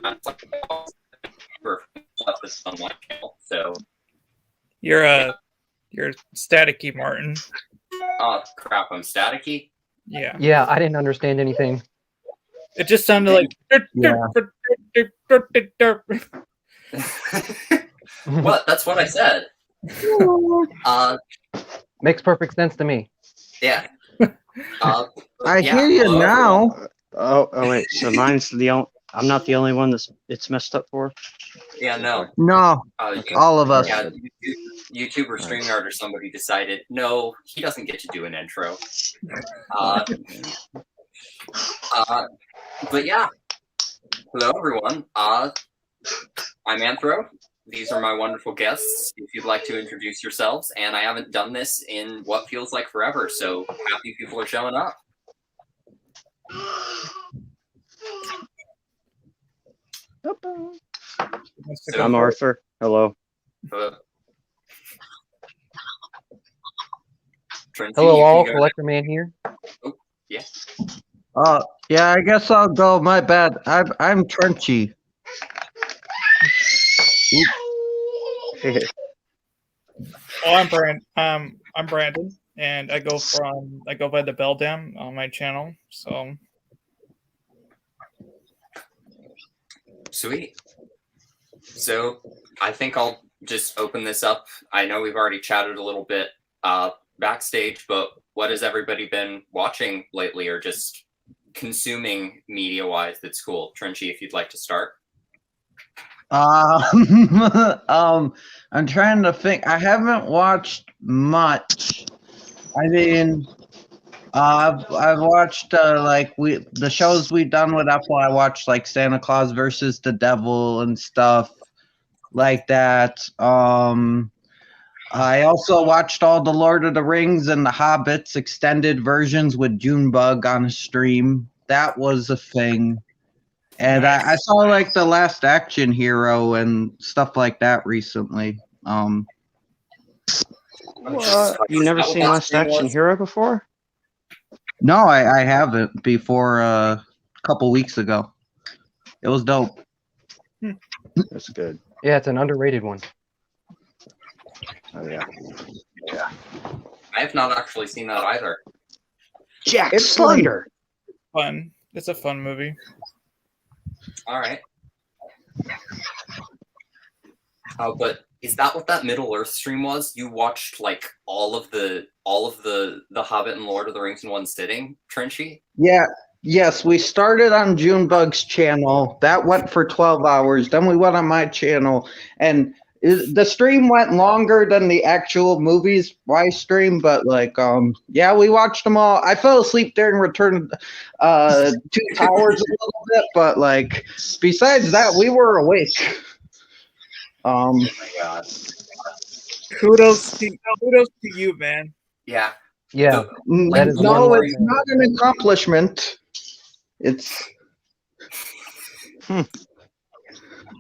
that's like left this on my channel. So You're staticky, Martin. oh crap, I'm staticky. Yeah. Yeah, I didn't understand anything. It just sounded like. What? That's what I said. Makes perfect sense to me. Yeah. I yeah, hear you hello, now. everyone. Oh wait, so mine's I'm not the only one it's messed up for? Yeah, no. No, all of us. Yeah, YouTube or StreamYard or somebody decided, no, he doesn't get to do an intro. But yeah. Hello, everyone. I'm Anthro. These are my wonderful guests. If you'd like to introduce yourselves, and I haven't done this in what feels like forever, so happy people are showing up. I'm Arthur. Hello. Hello, all. Collector Man here. Oh, yeah. Yeah, I guess I'll go. My bad. I'm Trenchy. I'm Brandon, and I go by the Bell Dam on my channel. So sweet. So I think I'll just open this up. I know we've already chatted a little bit backstage, but what has everybody been watching lately, or just consuming media-wise that's cool? Trenchy, if you'd like to start. I'm trying to think. I haven't watched much. I mean, I've watched like the shows we've done with Apple. I watched like Santa Claus versus the Devil and stuff like that. I also watched all the Lord of the Rings and the Hobbits extended versions with Junebug on a stream. That was a thing. And I saw like The Last Action Hero and stuff like that recently. You never seen Last Action Hero before? No, I haven't before a couple weeks ago. It was dope. That's good. Yeah, it's an underrated one. Oh yeah. I have not actually seen that either. Jack It's Slater. fun. It's a fun movie. All right. But is that what that Middle Earth stream was? You watched like all of the Hobbit and Lord of the Rings in one sitting, Trenchy? Yeah. Yes, we started on Junebug's channel. That went for 12 hours. Then we went on my channel, and the stream went longer than the actual movies by stream. But like, yeah, we watched them all. I fell asleep during Return of Two Towers a little bit, but like, besides that, we were awake. Oh my god. Kudos to you, man. Yeah. Yeah. Like, is no, one it's not an accomplishment. It's.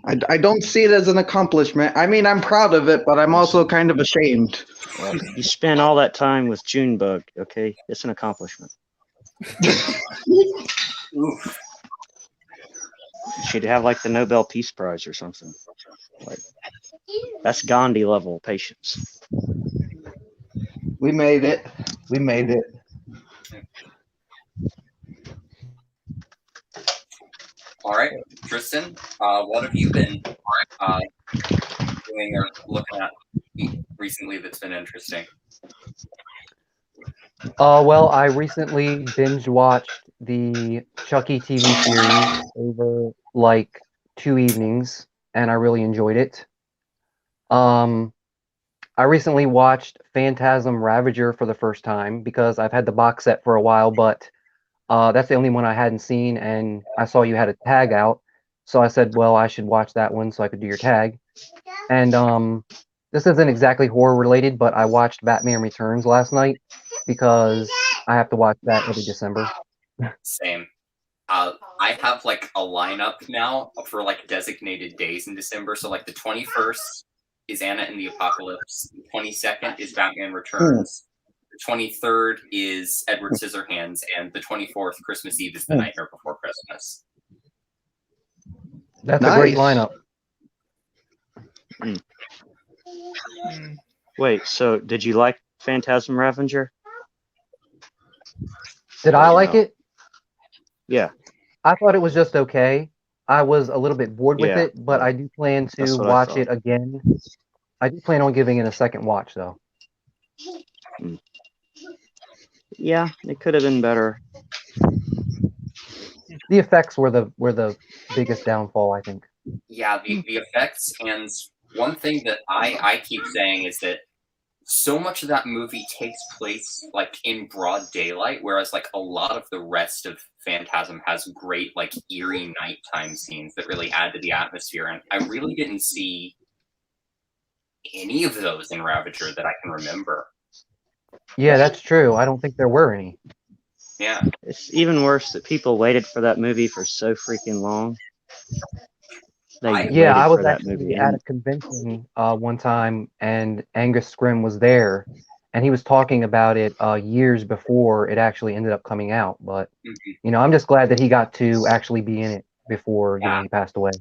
I don't see it as an accomplishment. I mean, I'm proud of it, but I'm also kind of ashamed. Well, you spent all that time with Junebug, okay? It's an accomplishment. Oof. You should have like the Nobel Peace Prize or something. Like, that's Gandhi level patience. We made it. We made it. All right, Tristan, what have you been doing or looking at recently that's been interesting? Well, I recently binge watched the Chucky TV series over like 2 evenings, and I really enjoyed it. I recently watched Phantasm Ravager for the first time because I've had the box set for a while, but that's the only one I hadn't seen, and I saw you had a tag out, so I said, well, I should watch that one so I could do your tag. And this isn't exactly horror related, but I watched Batman Returns last night because I have to watch that every December. Same. I have like a lineup now for like designated days in December. So like the 21st is Anna and the Apocalypse. The 22nd is Batman Returns. The 23rd is Edward Scissorhands, and the 24th, Christmas Eve, is The Nightmare Before Christmas. That's a great Nice. lineup. Mm. Wait, so did you like Phantasm Ravager? Did I like No. it? Yeah, I thought it was just okay. I was a little bit bored with Yeah, it, but yeah. I do plan That's to what I watch thought. it again. I do plan on giving it a second watch, though. Yeah, it could have been better. The effects were the biggest downfall, I think. Yeah, the effects, and one thing that I keep saying is that so much of that movie takes place like in broad daylight, whereas like a lot of the rest of Phantasm has great like eerie nighttime scenes that really add to the atmosphere, and I really didn't see any of those in Ravager that I can remember. Yeah, that's true. I don't think there were any. Yeah, It's even worse that people waited for that movie for so freaking long. They Yeah, I waited was for that movie. actually at a convention one time, and Angus Scrimm was there, and he was talking about it years before it actually ended up coming out. But mhm. I'm just glad that he got to actually be in it before Yeah. he passed away.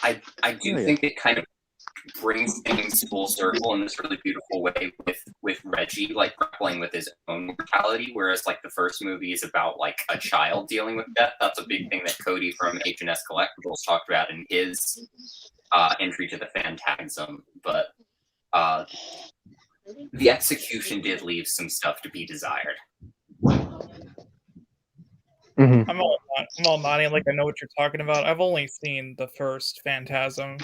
I do Oh, yeah. think it kind of brings things full circle in this really beautiful way with Reggie like grappling with his own mortality, whereas like the first movie is about like a child dealing with death. That's a big thing that Cody from H&S Collectibles talked about in his entry to the Phantasm, but the execution did leave some stuff to be desired. Mm-hmm. I'm all nodding like I know what you're talking about. I've only seen the first Phantasm.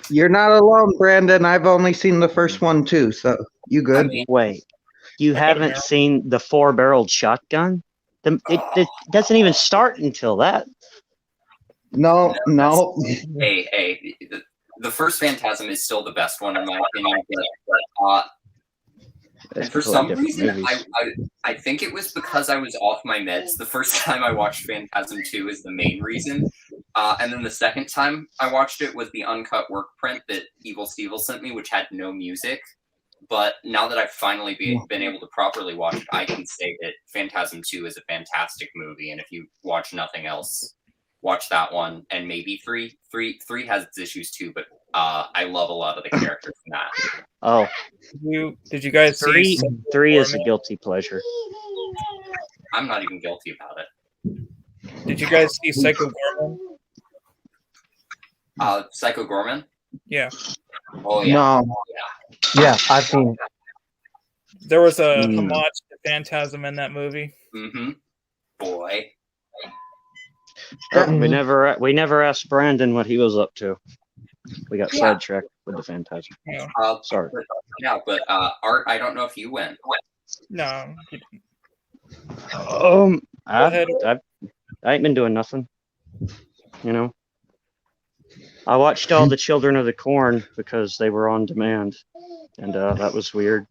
You're not alone, Brandon. I've only seen the first one too, so you good? I mean, Wait, you I got a haven't mirror. seen the 4-barreled shotgun? It doesn't even start until that. No. hey, the first Phantasm is still the best one in my opinion, but That's and for completely some different reason, movies. I think it was because I was off my meds. The first time I watched Phantasm 2 is the main reason. And then the second time I watched it was the uncut work print that Evil Steve sent me, which had no music. But now that I've finally been able to properly watch it, I can say that Phantasm 2 is a fantastic movie. And if you watch nothing else, watch that one. And maybe 3. 3 has its issues too, but I love a lot of the characters in that. Oh, Did you guys see three is a Gorman? guilty pleasure. I'm not even guilty about it. Did you guys see Psycho Gorman? Psycho Gorman? Yeah. Oh, yeah. No. Yeah, I've seen it. There was a homage to Phantasm in that movie. Mm-hmm. Boy. We never asked Brandon what he was up to. We got sidetracked with the Phantasm. Yeah. Sorry. But Art, I don't know if you went. No. I ain't been doing nothing. You know, I watched all the Children of the Corn because they were on demand, and that was weird.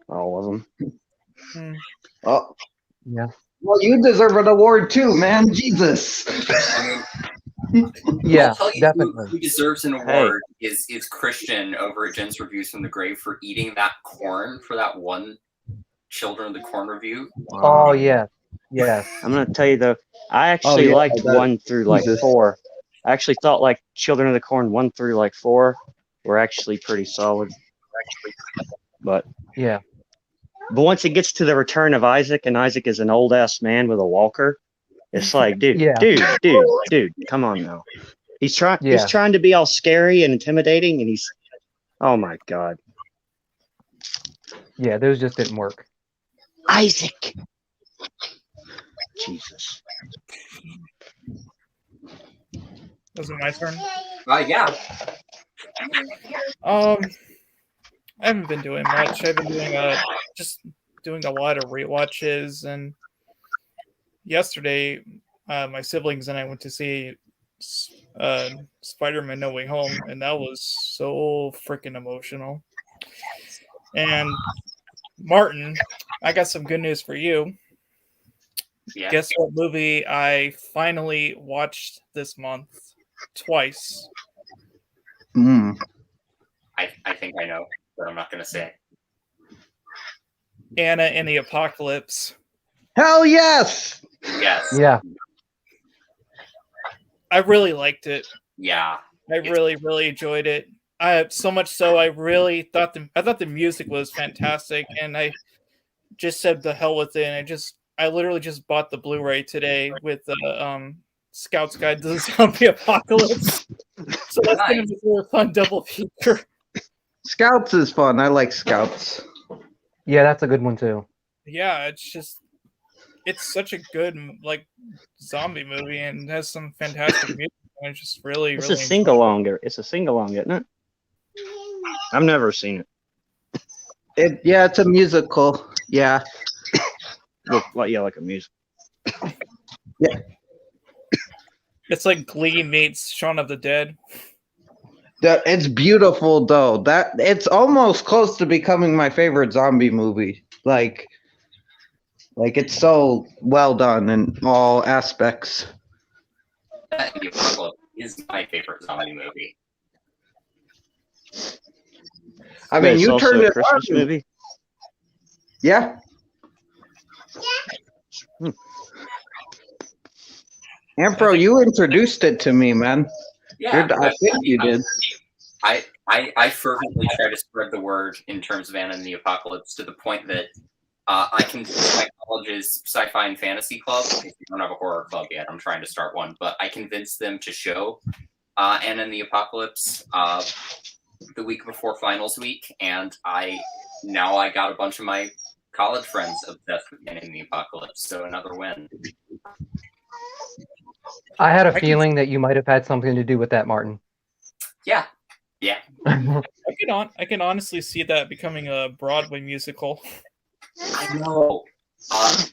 All of them. Oh, Yeah. well, you deserve an award too, man. Jesus. Yeah, I'll tell you definitely. who deserves an award is Christian over at Jen's Reviews from the Grave for eating that corn for that one Children of the Corn review. Oh yeah, yeah. I'm gonna tell you though, I actually liked 1 through like 4. I actually thought like Children of the Corn 1 through like 4 were actually pretty solid. But yeah. But once it gets to the return of Isaac, and Isaac is an old ass man with a walker, it's like, dude, come on now. He's trying to be all scary and intimidating, and he's, oh my god. Yeah, those just didn't work. Isaac. Jesus. Was it my turn? Yeah. I haven't been doing much. I've been doing just doing a lot of rewatches, and yesterday my siblings and I went to see Spider-Man No Way Home, and that was so freaking emotional. And Martin, I got some good news for you. Yeah. Guess what movie I finally watched this month? Twice. I think I know, but I'm not going to say. Anna and the Apocalypse. Hell yes! Yes. Yeah. I really liked it. Yeah. I really enjoyed it. So much so I really thought the music was fantastic, and I just said the hell with it. And I literally just bought the Blu-ray today with the Scout's Guide to the Zombie Apocalypse. So that's gonna be a really fun double feature. Scouts is fun. I like Scouts. Yeah, that's a good one too. Yeah, it's such a good like zombie movie and has some fantastic music. I just really It's really a sing along. It's a sing along, isn't it? I've never seen it. Yeah, it's a musical. Yeah. Like a music. It's like Glee meets Shaun of the Dead. It's beautiful though. That it's almost close to becoming my favorite zombie movie. Like it's so well done in all aspects. That and the Apocalypse is my favorite zombie movie. I mean, It's you also turned a it Christmas on. movie. Yeah. Ampro, you introduced it to me, man. Yeah, I think you did. I fervently try to spread the word in terms of Anna and the Apocalypse to the point that I can convince my college's sci-fi and fantasy club, if we don't have a horror club yet, I'm trying to start one, but I convinced them to show Anna and the Apocalypse the week before finals week, and I got a bunch of my college friends obsessed with Anna and the Apocalypse, so another win. I had a feeling that you might have had something to do with that, Martin. Yeah. I can honestly see that becoming a Broadway musical. I know.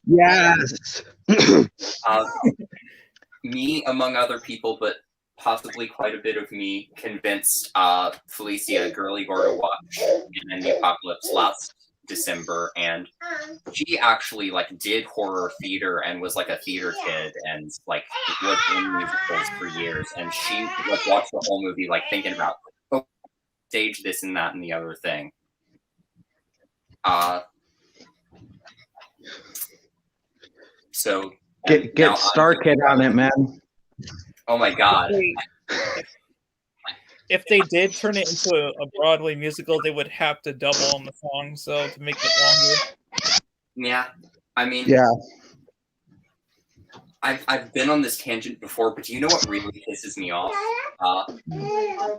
Yes. Me, among other people, but possibly quite a bit of me, convinced Felicia Gurley-Gore to watch in the Apocalypse last December, and she actually did horror theater and was a theater kid and was in musicals for years, and she watched the whole movie thinking about stage this and that and the other thing. So get Star Kid on it, man. Oh my god. If they did turn it into a Broadway musical, they would have to double on the songs, so to make it longer. Yeah, I mean, yeah. I've been on this tangent before, but do you know what really pisses me off?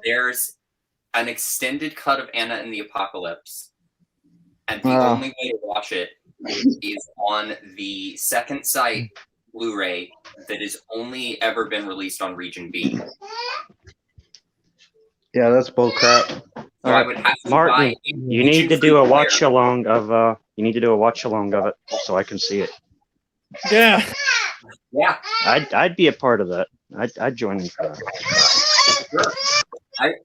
There's an extended cut of Anna and the Apocalypse, and the only way to watch it is on the second site Blu-ray that has only ever been released on Region B. Yeah, that's bullcrap. So I would have to Martin, you need to do a watch along of it so I can see it. Yeah. Yeah. I'd be a part of that. I'd join in for that. Sure.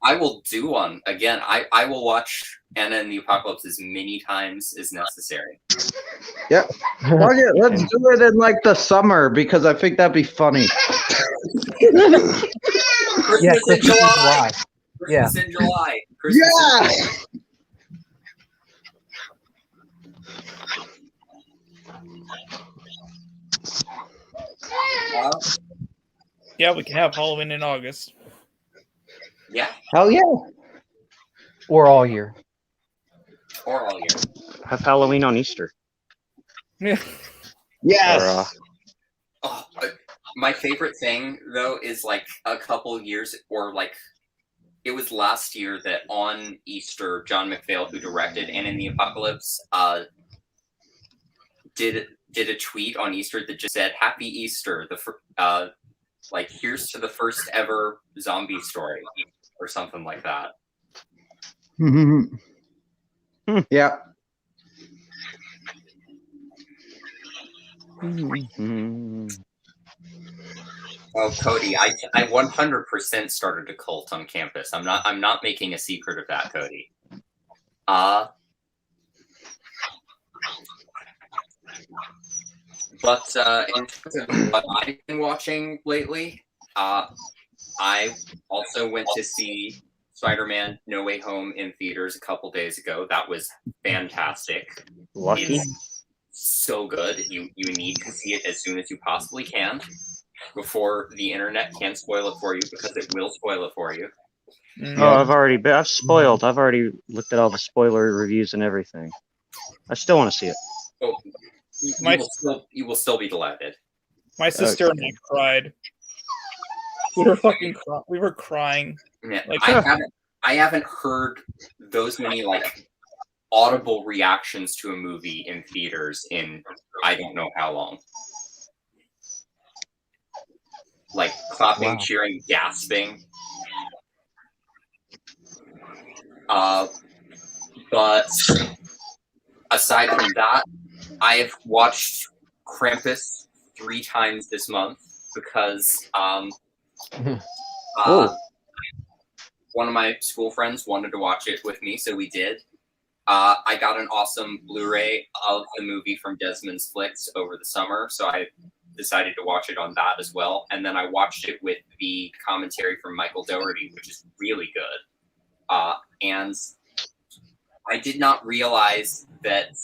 I will do one. Again, I will watch Anna and the Apocalypse as many times as necessary. Yep. Well, yeah, let's do it in the summer because I think that'd be funny. Yeah, Christmas in July. Christmas in July. Christmas yeah. in July. Yeah, we can have Halloween in August. Yeah. Hell yeah. Or all year. Or all year. Have Halloween on Easter. Yeah. Yes. My favorite thing though is a couple years or it was last year that on Easter, John McPhail, who directed Anna and the Apocalypse, did a tweet on Easter that just said "Happy Easter." Here's to the first ever zombie story, or something like that. Yeah. Oh, Cody, I 100% started a cult on campus. I'm not making a secret of that, Cody. But in terms of what I've been watching lately, I also went to see Spider-Man: No Way Home in theaters a couple days ago. That was fantastic. Lucky. It's so good. You need to see it as soon as you possibly can. before the internet can spoil it for you, because it will spoil it for you. Oh, I've spoiled. I've already looked at all the spoiler reviews and everything. I still want to see it. So you will still be delighted. My sister and I cried. We were crying. Yeah, Like, I haven't heard those many like audible reactions to a movie in theaters in I don't know how long. Like clapping, Wow. cheering, gasping. But aside from that, I have watched Krampus 3 times this month because one of my school friends wanted to watch it with me, so we did. I got an awesome Blu-ray of the movie from Desmond's Flicks over the summer, so I decided to watch it on that as well. And then I watched it with the commentary from Michael Dougherty, which is really good. And I did not realize that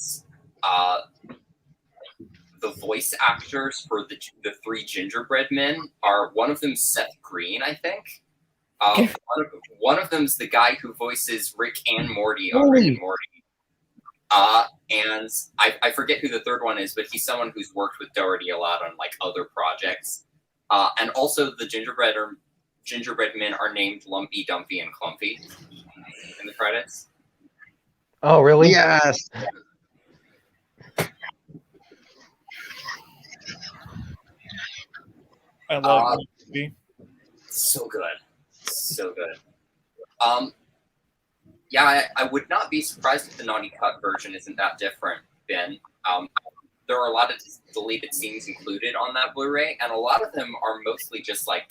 the voice actors for the 3 Gingerbread Men are, one of them Seth Green, I think. One of them's the guy who voices Rick and Morty on Rick and Morty. And I forget who the third one is, but he's someone who's worked with Dougherty a lot on like other projects. And also the Gingerbread Men are named Lumpy, Dumpy, and Clumpy in the credits. Oh, really? Yes. I love the movie. So good. So good. Yeah, I would not be surprised if the Naughty Cut version isn't that different, Ben. There are a lot of deleted scenes included on that Blu-ray, and a lot of them are mostly just like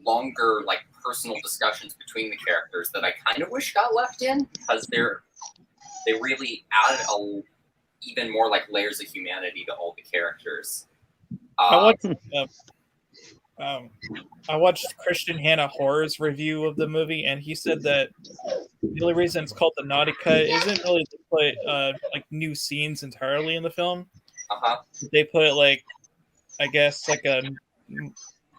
longer, like personal discussions between the characters that I kind of wish got left in, because they really add even more like layers of humanity to all the characters. I watched Christian Hannah Horror's review of the movie, and he said that the only reason it's called the Naughty Cut isn't really to put like new scenes entirely in the film. They put like, I guess, like a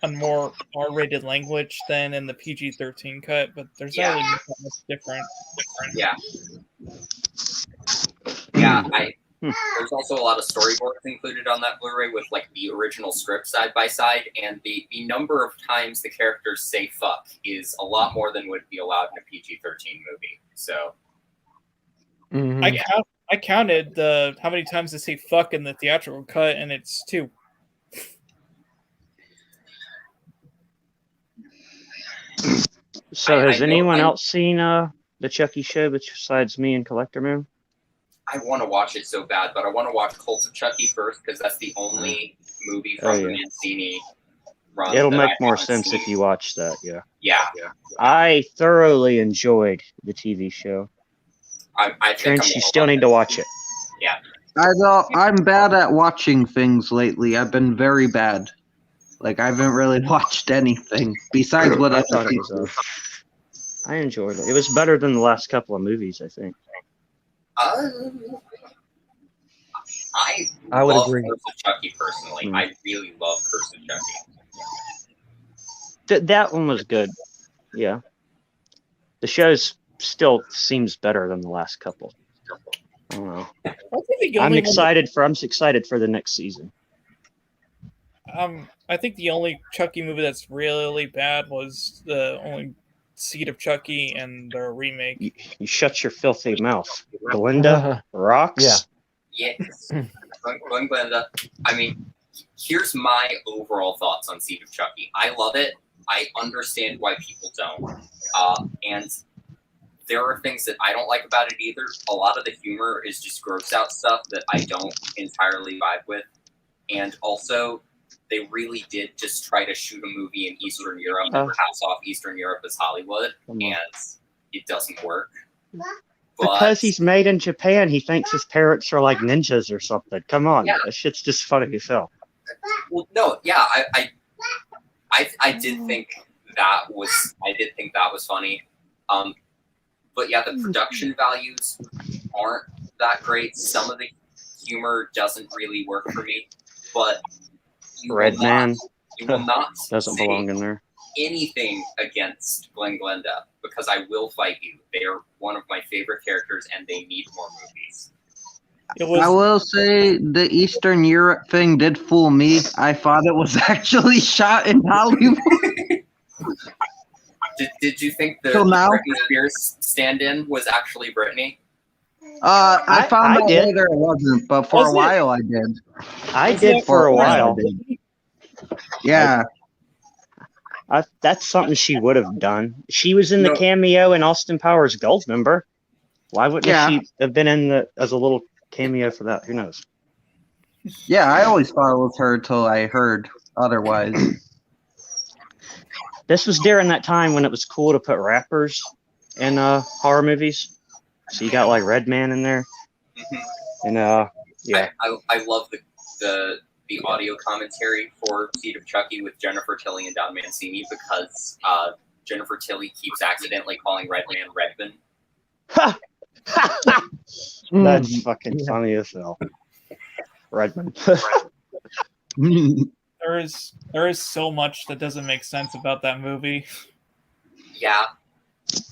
more R-rated language than in the PG-13 cut, but there's not really much different. Yeah. Yeah, there's also a lot of storyboards included on that Blu-ray with like the original script side by side, and the number of times the characters say fuck is a lot more than would be allowed in a PG-13 movie. So I counted how many times they say fuck in the theatrical cut, and it's 2. So has anyone else seen the Chucky show besides me and Collector Man? I want to watch it so bad, but I want to watch Cult of Chucky first because that's the only movie from the Mancini run. It'll make more sense if you watch that. Yeah. I thoroughly enjoyed the TV show. I Trench, you still need to watch it. Yeah. I'm bad at watching things lately. I've been very bad. Like, I haven't really watched anything besides what other people. I enjoyed it. It was better than the last couple of movies, I think. I would love agree. Curse of Chucky personally. I really love Curse of Chucky. That one was good. Yeah. The show still seems better than the last couple. I don't know. I'm excited for the next season. I think the only Chucky movie that's really bad was the only Seed of Chucky and the remake. You shut your filthy mouth. Belinda rocks. Yes. Going Belinda. I mean, here's my overall thoughts on Seed of Chucky. I love it. I understand why people don't. And there are things that I don't like about it either. A lot of the humor is just gross out stuff that I don't entirely vibe with. And also, they really did just try to shoot a movie in Eastern Europe and pass off Eastern Europe as Hollywood, and it doesn't work. Because he's made in Japan, he thinks his parents are like ninjas or something. Come on, that shit's just funny as hell. Well, no, yeah, I did think that was funny. But yeah, the production values aren't that great. Some of the humor doesn't really work for me, but Red Man. You will not Doesn't say belong in there. anything against Glenn Glenda because I will fight you. They are one of my favorite characters, and they need more movies. It I was will say the Eastern Europe thing did fool me. I thought it was actually shot in Hollywood. Did you think the Till now? Britney Spears stand-in was actually Britney? I found I out did. later it wasn't, but for Was a it? while I did. I Was did it- for a For while. Yeah. That's something she would have done. She was in the No. cameo in Austin Powers Gulf, remember? Why wouldn't Yeah. she have been in the as a little cameo for that? Who knows? Yeah, I always thought it was her till I heard otherwise. This was during that time when it was cool to put rappers in horror movies. So you got like Redman in there, Mhm. and yeah, I love the audio commentary for Seed of Chucky with Jennifer Tilly and Don Mancini because Jennifer Tilly keeps accidentally calling Redman Redman. that's fucking funny as hell. Redmond. there is so much that doesn't make sense about that movie. Yeah,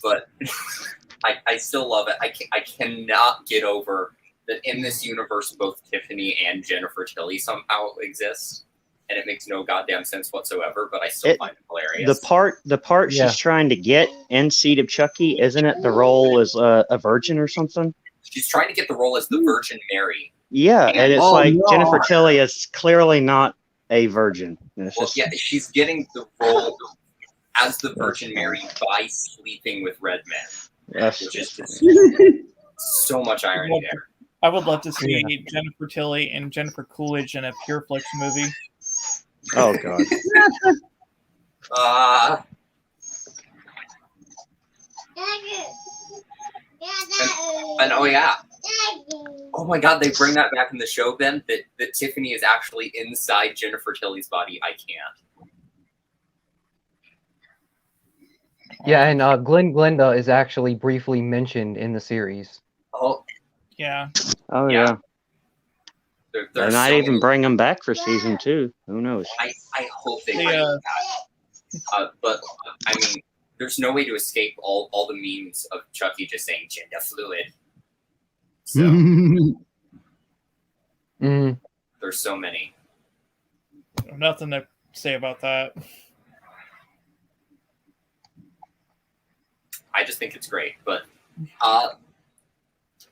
but I still love it. I cannot get over that in this universe both Tiffany and Jennifer Tilly somehow exist, and it makes no goddamn sense whatsoever. But I still find it hilarious. The part Yeah. she's trying to get in Seed of Chucky, isn't it? The role as a virgin or something. She's trying to get the role as the Virgin Mary. Yeah, and it's Oh, like no. Jennifer Tilly is clearly not a virgin. And it's Well, just yeah, she's getting the role as the Virgin Mary by sleeping with Redman, that's which is just just so much irony there. I would love to see Jennifer Tilly and Jennifer Coolidge in a Pure Flix movie. oh god. And oh yeah. Oh my god, they bring that back in the show, Ben, that Tiffany is actually inside Jennifer Tilly's body. I can't. Yeah, and Glenn Glenda is actually briefly mentioned in the series. Oh, Yeah. Oh Yeah. yeah. there, They there's might so even many- bring them back for season 2. Who knows? I hope they They, bring it back. But I mean, there's no way to escape all the memes of Chucky just saying gender fluid. So Mm, there's so many. Nothing to say about that. I just think it's great. But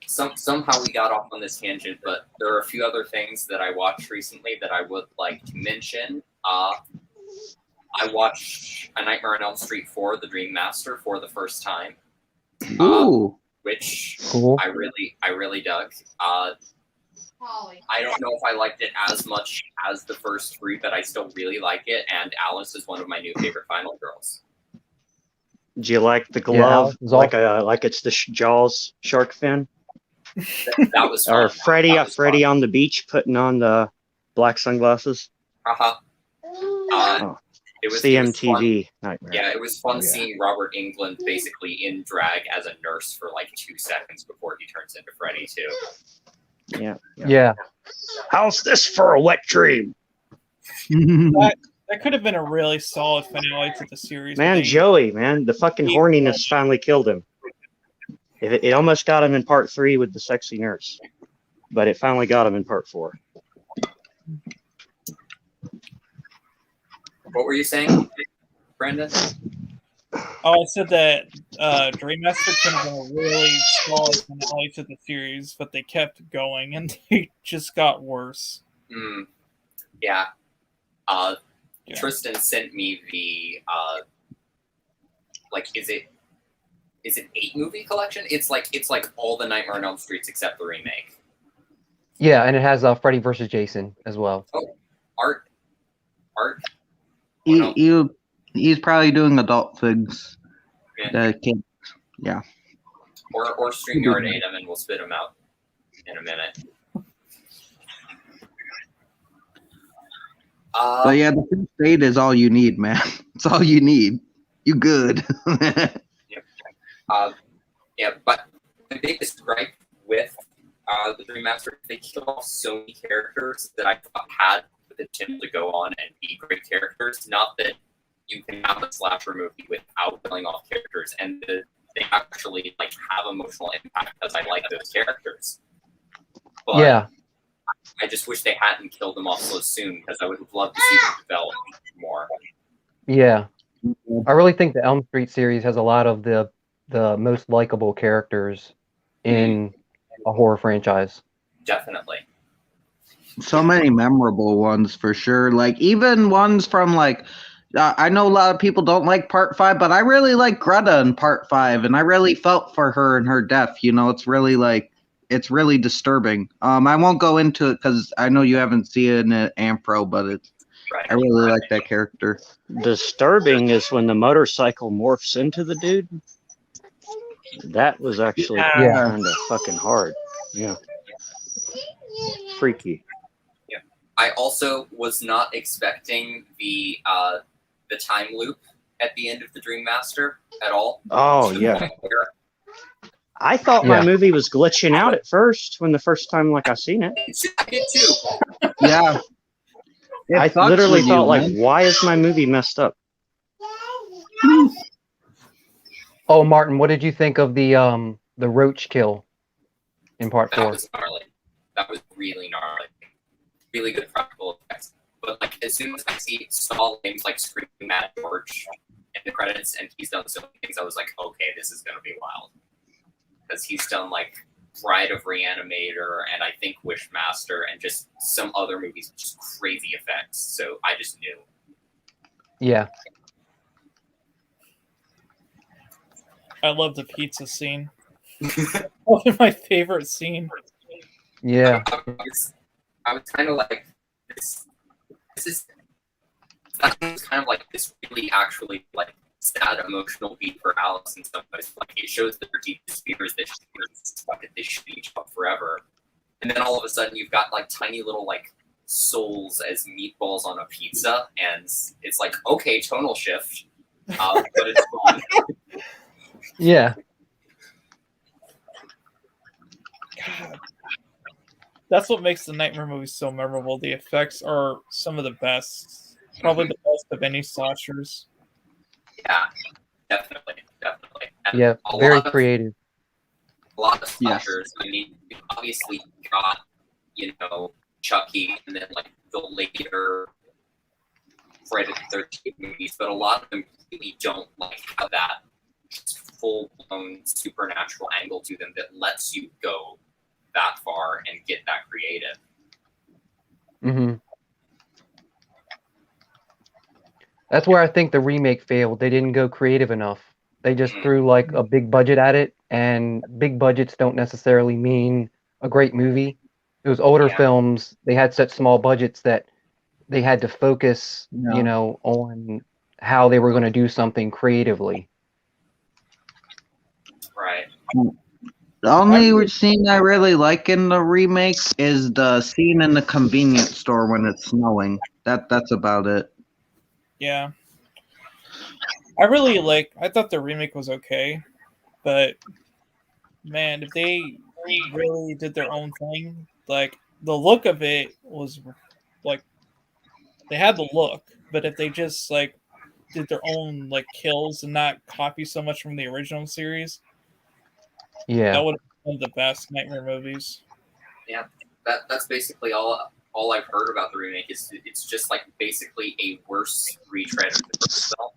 somehow we got off on this tangent, but there are a few other things that I watched recently that I would like to mention. I watched A Nightmare on Elm Street 4, The Dream Master, for the first time, Ooh. which cool. I really dug. I don't know if I liked it as much as the first three, but I still really like it, and Alice is one of my new favorite Final Girls. Do you like the Yeah, glove it's all- like it's the Jaws shark fin? That was fun. Or Freddy That was Freddy fun. on the beach putting on the black sunglasses? Uh-huh. Oh. It was fun. CMTV nightmare. Yeah, it was fun Oh, yeah. seeing Robert Englund basically in drag as a nurse for like 2 seconds before he turns into Freddy too. Yeah. Yeah. How's this for a wet dream? That could have been a really solid finale to the series. Man, but they- Joey, man, the fucking horniness finally killed him. It almost got him in part 3 with the sexy nurse, but it finally got him in part 4. What were you saying, Brandon? Oh, I said that Dream Master could have been a really solid finale to the series, but they kept going and they just got worse. Yeah. Yeah. Tristan sent me the is it 8 movie collection? It's like all the Nightmare on Elm Streets except the remake. Yeah, and it has Freddy versus Jason as well. Art. Oh, no. He's probably doing adult things. Yeah. The kid. Yeah. Or StreamYard ate them and we'll spit them out in a minute. But yeah, the first date is all you need, man. It's all you need. You good. Yeah, but the biggest gripe with the Dream Master, they killed off so many characters that I thought had the potential to go on and be great characters. Not that you can have a slasher movie without killing off characters, and they actually like have emotional impact because I like those characters. But Yeah. I just wish they hadn't killed them off so soon because I would have loved to see them develop more. Yeah. I really think the Elm Street series has a lot of the most likable characters in a horror franchise. Definitely. So many memorable ones for sure. Like even ones from like I know a lot of people don't like Part 5, but I really like Greta in Part 5, and I really felt for her and her death. You know, it's really disturbing. I won't go into it because I know you haven't seen it in Ampro, but I really like that character. Disturbing is when the motorcycle morphs into the dude. That was actually kind of fucking hard. Yeah. Freaky. Yeah. I also was not expecting the time loop at the end of the Dream Master at all. Oh yeah. I thought my movie was glitching out at first when the first time I seen it. I did too. Yeah. I literally thought why is my movie messed up? Oh, Martin, what did you think of the roach kill in Part 4? That was gnarly. That was really gnarly. Really good practical effects. But as soon as I saw names screaming at George in the credits, and he's done so many things, I was like, okay, this is gonna be wild. Because he's done Bride of Reanimator and I think Wishmaster and just some other movies with just crazy effects. So I just knew. Yeah. I love the pizza scene. One of my favorite scenes. Yeah. I was kind of like, this is kind of this really actually sad emotional beat for Alice in some ways. It shows that her deepest fears that they should each up forever. And then all of a sudden you've got tiny little souls as meatballs on a pizza, and it's okay, tonal shift. But it's fun. Yeah. God. That's what makes the Nightmare movies so memorable. The effects are some of the best. Probably the best of any slashers. Yeah, definitely. And Yeah, very creative. A lot of slashers. I mean, you obviously got, Chucky, and then the later Friday the 13th movies, but a lot of them really don't have that full-blown supernatural angle to them that lets you go that far and get that creative. Mm-hmm. That's where I think the remake failed. They didn't go creative enough. They just threw a big budget at it, and big budgets don't necessarily mean a great movie. Those older films, they had such small budgets that they had to focus, on how they were going to do something creatively. Right. The only scene I really like in the remake is the scene in the convenience store when it's snowing. That's about it. Yeah. I thought the remake was okay, but man, if they really did their own thing, the look of it was they had the look, but if they just did their own kills and not copy so much from the original series, that would have been one of the best Nightmare movies. Yeah, that's basically all I've heard about the remake. Is it's just basically a worse retread of the first film.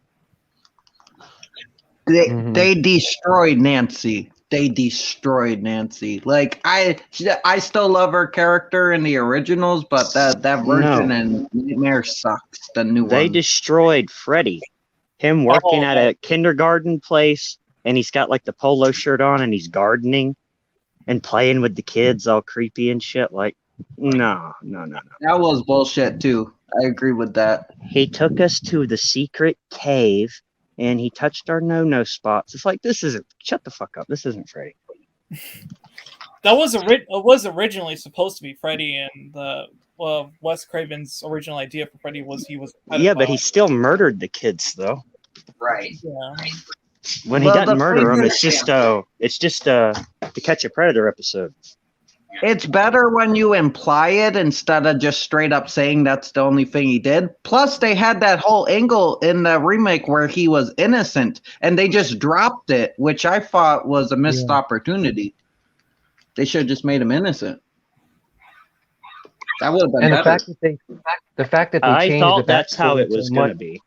They destroyed Nancy. They destroyed Nancy. I still love her character in the originals, but that version in Nightmare sucks. The new one. They destroyed Freddy. Him working at a kindergarten place, and he's got the polo shirt on, and he's gardening and playing with the kids, all creepy and shit. No. That was bullshit too. I agree with that. He took us to the secret cave, and he touched our no-no spots. It's this isn't. Shut the fuck up. This isn't Freddy. That was originally supposed to be Freddy, and Wes Craven's original idea for Freddy was he was. Yeah, but he still murdered the kids though. Right. Yeah. When he doesn't murder them, it's just to catch a predator episode. It's better when you imply it instead of just straight up saying that's the only thing he did. Plus, they had that whole angle in the remake where he was innocent, and they just dropped it, which I thought was a missed opportunity. They should have just made him innocent. That would have been And better. the fact that they I changed thought the that's how it backstory was so going much. to be.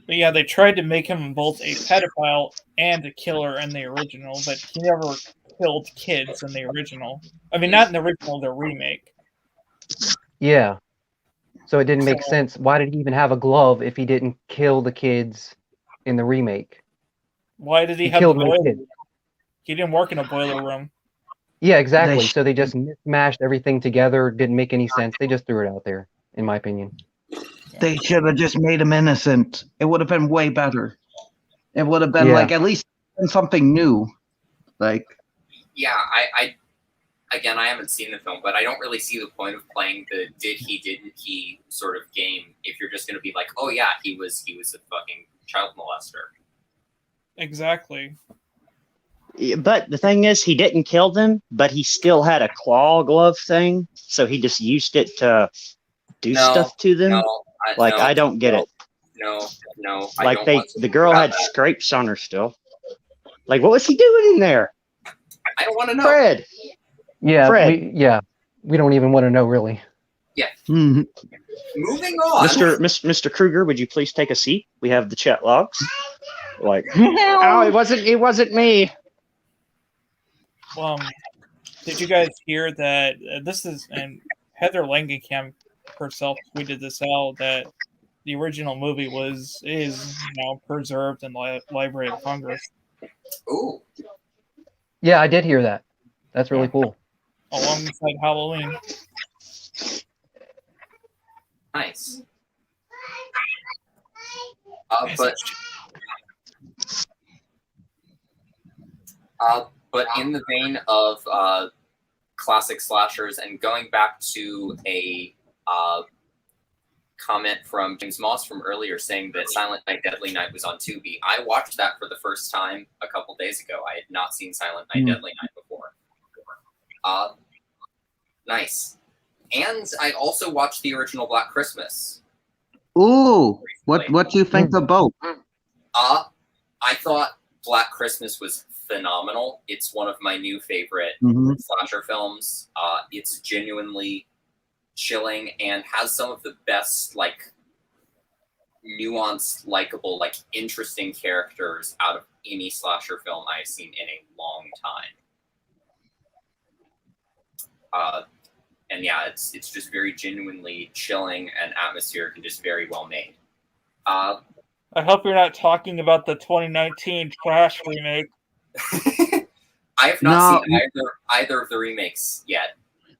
But yeah, they tried to make him both a pedophile and a killer in the original, but he never killed kids in the original. I mean, not in the original, the remake. Yeah. So it didn't make So- sense. Why did he even have a glove if he didn't kill the kids in the remake? Why did he He have the killed no boiler? kids. He didn't work in a boiler room. Yeah, exactly. sh- So they just mashed everything together. Didn't make any sense. They just threw it out there, in my opinion. They should have just made him innocent. It would have been way better. It would have been Yeah. like at least something new. Like Yeah, I again, I haven't seen the film, but I don't really see the point of playing the didn't he sort of game if you're just going to be like, oh yeah, he was a fucking child molester. Exactly. But the thing is, he didn't kill them, but he still had a claw glove thing, so he just used it to do No, stuff to them. No, I don't get it. No, I Like don't want to the girl about had that. scrapes on her still. Like, what was he doing in there? I don't want to know. Fred. Yeah, Fred. we don't even want to know really. mhm. Moving on. Mr. Kruger, would you please take a seat? We have the chat logs. Like, oh, it wasn't me. Did you guys hear that this is, and Heather Langenkamp herself tweeted this out, that the original movie is now preserved in the Library of Congress Ooh, Yeah, I did hear that. That's really cool. alongside Halloween. nice. But in the vein of classic slashers, and going back to a comment from James Moss from earlier saying that Silent Night, Deadly Night was on Tubi, I watched that for the first time a couple days ago. I had not seen Silent Night, Deadly Night before. Nice. And I also watched the original Black Christmas. Ooh, what do you think of both? I thought Black Christmas was phenomenal. It's one of my new favorite slasher films. It's genuinely chilling and has some of the best, like, nuanced, likable, like, interesting characters out of any slasher film I've seen in a long time. And yeah, it's just very genuinely chilling and atmospheric and just very well made. I hope you're not talking about the 2019 Trash remake. I have not seen either of the remakes yet.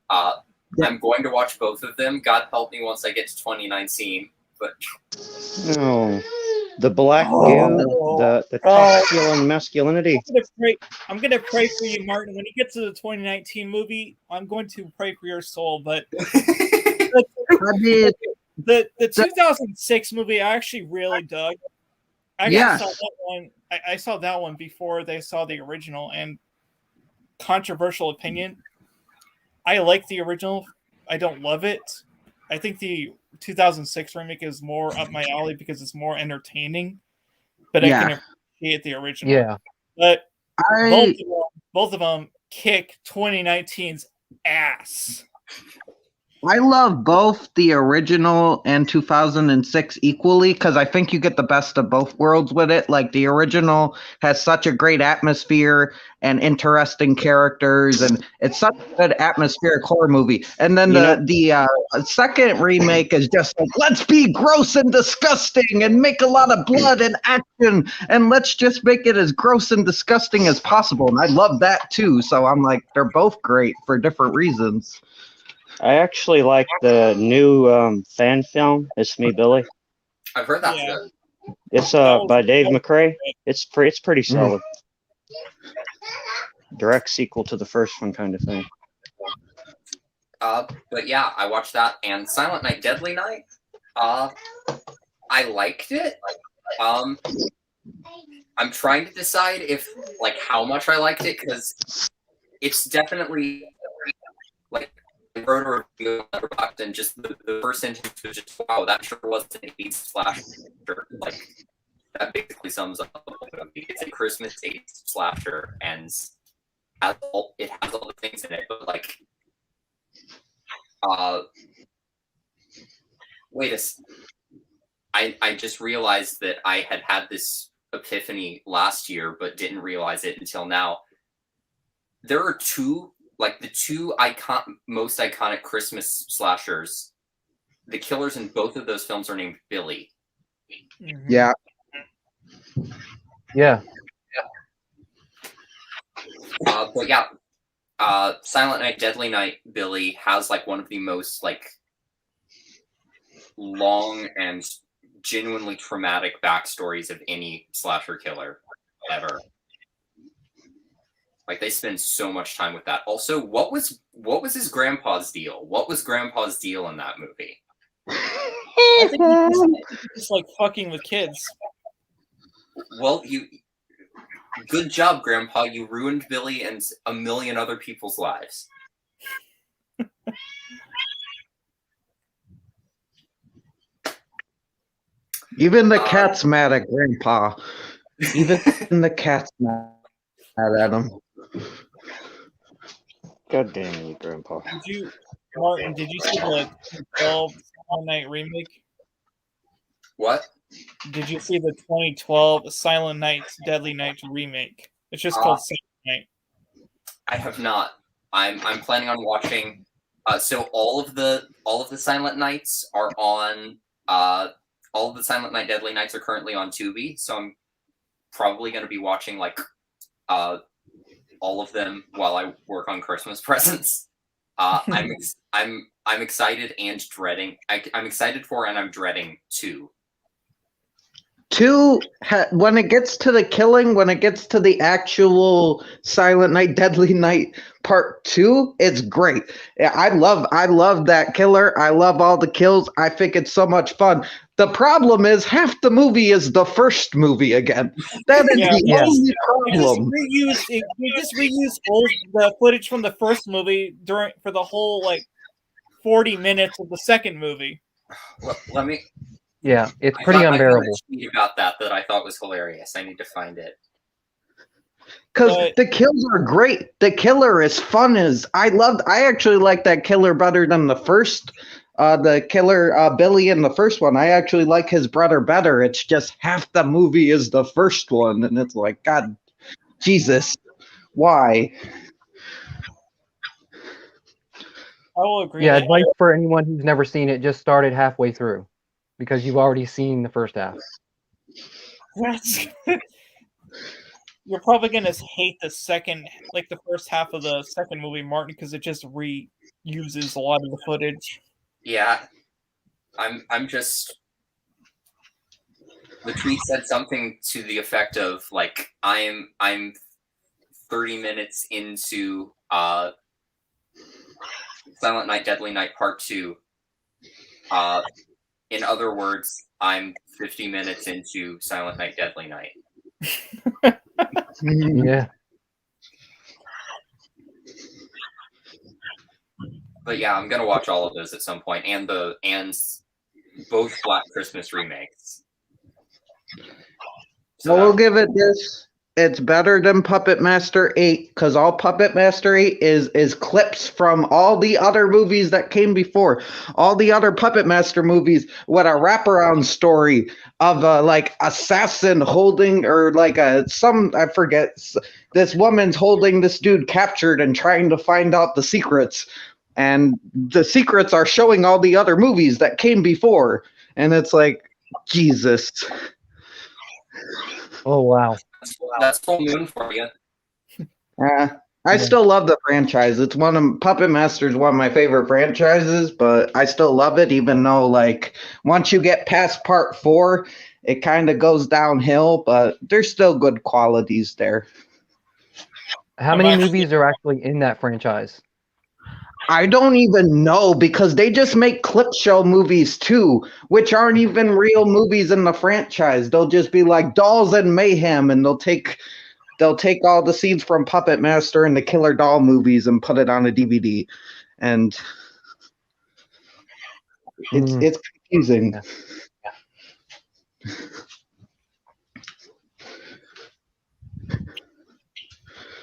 I'm going to watch both of them. God help me once I get to 2019. But No, the black goo, the top-stealing masculinity. I'm gonna pray for you, Martin. When you get to the 2019 movie, I'm going to pray for your soul. But the 2006 movie, I actually really dug. I saw that one before they saw the original. And controversial opinion, I like the original. I don't love it. I think the 2006 remake is more up my alley because it's more entertaining. But I can appreciate the original. Yeah. But both of them kick 2019's ass. I love both the original and 2006 equally because I think you get the best of both worlds with it. Like the original has such a great atmosphere and interesting characters, and it's such a good atmospheric horror movie. And then the second remake is just like, let's be gross and disgusting and make a lot of blood and action, and let's just make it as gross and disgusting as possible. And I love that too. So I'm like, they're both great for different reasons. I actually like the new fan film. It's Me, Billy. I've heard that's good. It's by Dave McRae. It's pretty solid. Direct sequel to the first one, kind of thing. But yeah, I watched that, and Silent Night, Deadly Night. I liked it. I'm trying to decide if, like, how much I liked it, because it's definitely like I wrote a review on Letterboxd, and just the first sentence was just, wow, that sure was an 80s slasher. Like that basically sums up the whole movie. It's a Christmas 80s slasher, and it has all the things in it, but like I just realized that I had this epiphany last year, but didn't realize it until now. There are two, like the two most iconic Christmas slashers. The killers in both of those films are named Billy. Yeah. Yeah. But yeah, Silent Night, Deadly Night, Billy has like one of the most like long and genuinely traumatic backstories of any slasher killer ever. Like they spend so much time with that. Also, what was his grandpa's deal? What was grandpa's deal in that movie? I think he's just like fucking with kids. Well, good job, Grandpa. You ruined Billy and a million other people's lives. Even the cat's mad at Grandpa. Even the cat's mad at him. God damn you, Grandpa. Martin, did you see the 2012 Silent Night remake? What? Did you see the 2012 Silent Night, Deadly Night remake? It's just called Silent Night. I have not. I'm planning on watching. So all of the Silent Nights are on. All of the Silent Night, Deadly Nights are currently on Tubi. So I'm probably going to be watching like all of them while I work on Christmas presents. I'm excited and dreading. I'm excited for and I'm dreading 2. 2, when it gets to the killing, when it gets to the actual Silent Night, Deadly Night Part 2, it's great. I love that killer. I love all the kills. I think it's so much fun. The problem is half the movie is the first movie again. That is the only problem. We just reused the footage from the first movie for the whole like 40 minutes of the second movie. Let me. Yeah, it's pretty unbearable. I tweet about that I thought was hilarious. I need to find it. Because the kills are great. The killer is fun I actually like that killer better than the first. The killer Billy in the first one. I actually like his brother better. It's just half the movie is the first one, and it's like, God, Jesus, why? I will agree. Yeah, advice for anyone who's never seen it: just start it halfway through, because you've already seen the first half. You're probably gonna hate the first half of the second movie, Martin, because it just reuses a lot of the footage. Yeah, I'm just. The tweet said something to the effect of like I'm 30 minutes into Silent Night, Deadly Night Part 2. In other words, I'm 50 minutes into Silent Night, Deadly Night. Yeah. But yeah, I'm gonna watch all of those at some point, and both Black Christmas remakes. So we'll give it this. It's better than Puppet Master 8 because all Puppet Master 8 is clips from all the other movies that came before. All the other Puppet Master movies with a wraparound story of a like assassin holding or like I forget, this woman's holding this dude captured and trying to find out the secrets. And the secrets are showing all the other movies that came before. And it's like, Jesus. Oh, wow. That's full moon for you. I still love the franchise. It's Puppet Master is one of my favorite franchises, but I still love it, even though like once you get past part 4, it kind of goes downhill, but there's still good qualities there. How many movies are actually in that franchise? I don't even know because they just make clip show movies too, which aren't even real movies in the franchise. They'll just be like Dolls and Mayhem, and they'll take they'll take all the scenes from Puppet Master and the Killer Doll movies and put it on a DVD, and it's confusing.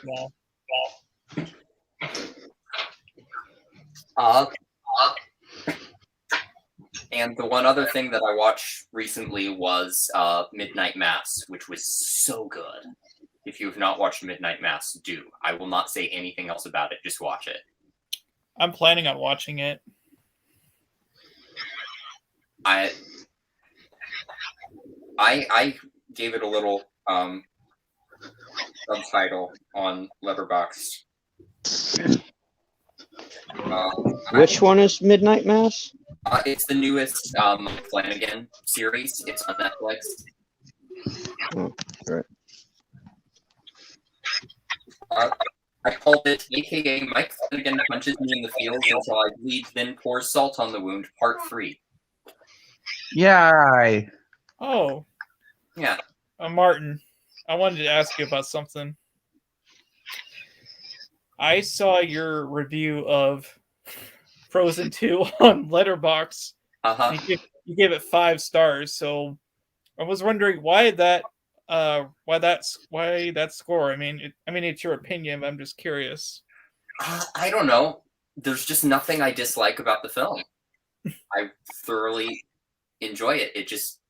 Yeah. And the one other thing that I watched recently was Midnight Mass, which was so good. If you have not watched Midnight Mass, do. I will not say anything else about it. Just watch it. I'm planning on watching it. I gave it a little subtitle on Letterboxd. Which one is Midnight Mass? It's the newest Mike Flanagan series. It's on Netflix. Oh, right. I called it AKA Mike Flanagan punches me in the feels until I bleed, then pours salt on the wound, part 3. Yeah. Oh, Yeah. Martin, I wanted to ask you about something. I saw your review of Frozen 2 on Letterboxd. Uh-huh. You gave it 5 stars, so I was wondering why that score. I mean, it's your opinion, but I'm just curious. I don't know. There's just nothing I dislike about the film. I thoroughly enjoy it. It just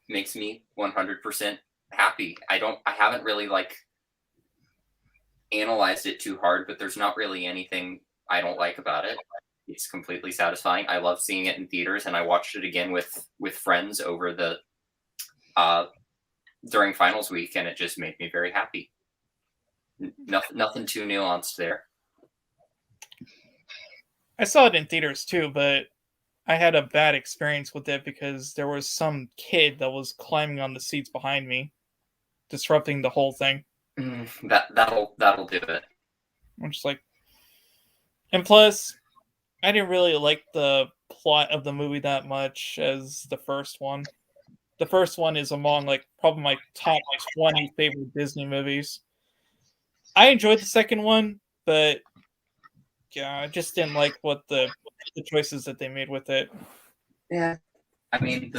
makes me 100% happy. I haven't really analyzed it too hard, but there's not really anything I don't like about it. It's completely satisfying. I love seeing it in theaters, and I watched it again with friends over the during finals week, and it just made me very happy. Nothing too nuanced there. I saw it in theaters too, but I had a bad experience with it because there was some kid that was climbing on the seats behind me, disrupting the whole thing. That'll do it. I'm just like, and plus, I didn't really like the plot of the movie that much as the first one. The first one is among probably my top 20 favorite Disney movies. I enjoyed the second one, but yeah, I just didn't like what the choices that they made with it. Yeah, I mean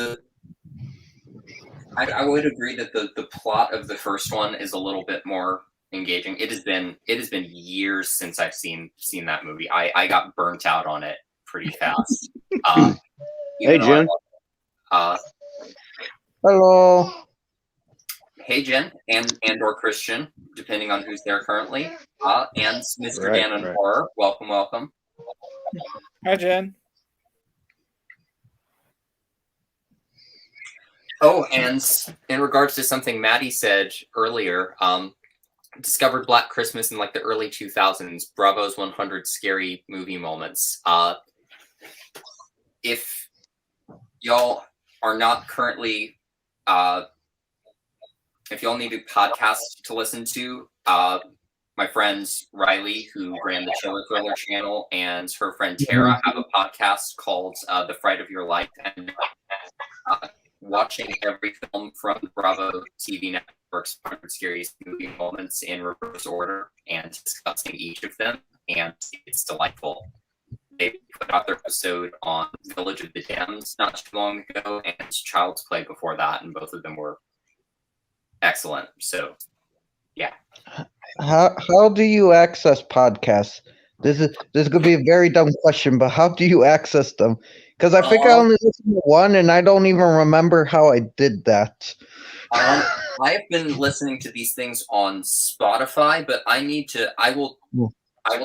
I would agree that the plot of the first one is a little bit more engaging. It has been years since I've seen that movie. I got burnt out on it pretty fast. Hey, Jen. Hello. Hey, Jen, and or Christian, depending on who's there currently. And Mr. Dan and Horror. Welcome. Hi, Jen. Oh, and in regards to something Maddie said earlier, discovered Black Christmas in the early 2000s. Bravo's 100 Scary Movie Moments. If y'all are not currently, if y'all need a podcast to listen to, my friends Riley, who ran the Chiller Thriller channel, and her friend Tara have a podcast called The Fright of Your Life, and watching every film from the Bravo TV network's 100 Scariest Movie Moments in reverse order and discussing each of them, and it's delightful. They put out their episode on Village of the Damned not too long ago, and Child's Play before that, and both of them were excellent. So, yeah. How do you access podcasts? This is gonna be a very dumb question, but how do you access them? Because I think I only listened to one, and I don't even remember how I did that. I have been listening to these things on Spotify, but I will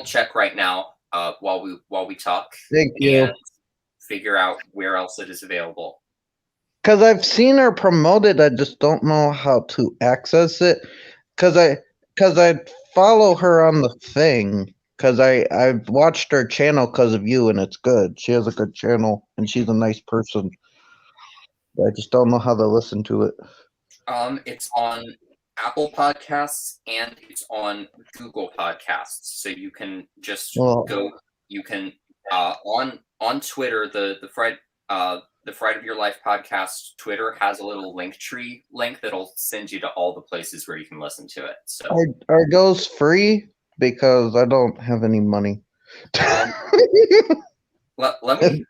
check right now while we talk. Thank you. And figure out where else it is available. Because I've seen her promoted, I just don't know how to access it. Because I follow her on the thing. Because I've watched her channel because of you, and it's good. She has a good channel, and she's a nice person. I just don't know how to listen to it. It's on Apple Podcasts and it's on Google Podcasts. So you can just go. You can on Twitter the the Fright of Your Life podcast Twitter has a little Linktree link that'll send you to all the places where you can listen to it. So Are those free? Because I don't have any money. let me.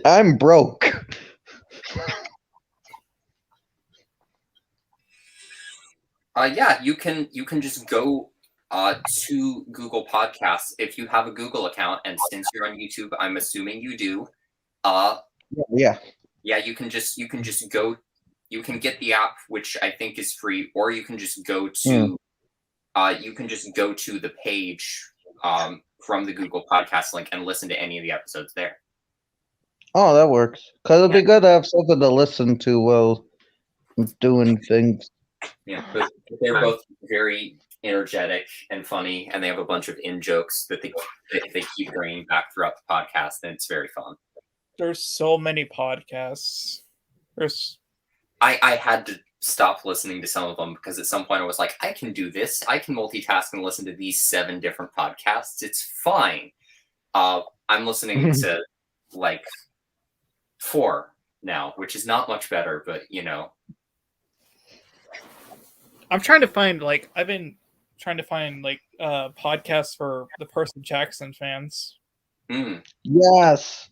I'm broke. Yeah, you can just go to Google Podcasts if you have a Google account, and since you're on YouTube, I'm assuming you do. Yeah. Yeah, you can just go. You can get the app, which I think is free, or you can just go to the page from the Google Podcast link and listen to any of the episodes there. Oh, that works. Because it'd be good to have something to listen to while doing things. Yeah, but they're both very energetic and funny, and they have a bunch of in jokes that they keep bringing back throughout the podcast, and it's very fun. There's so many podcasts. I had to stop listening to some of them because at some point I was like, I can do this. I can multitask and listen to these 7 different podcasts. It's fine. I'm listening to like 4 now, which is not much better, but you know. I've been trying to find podcasts for the Percy Jackson fans. Yes.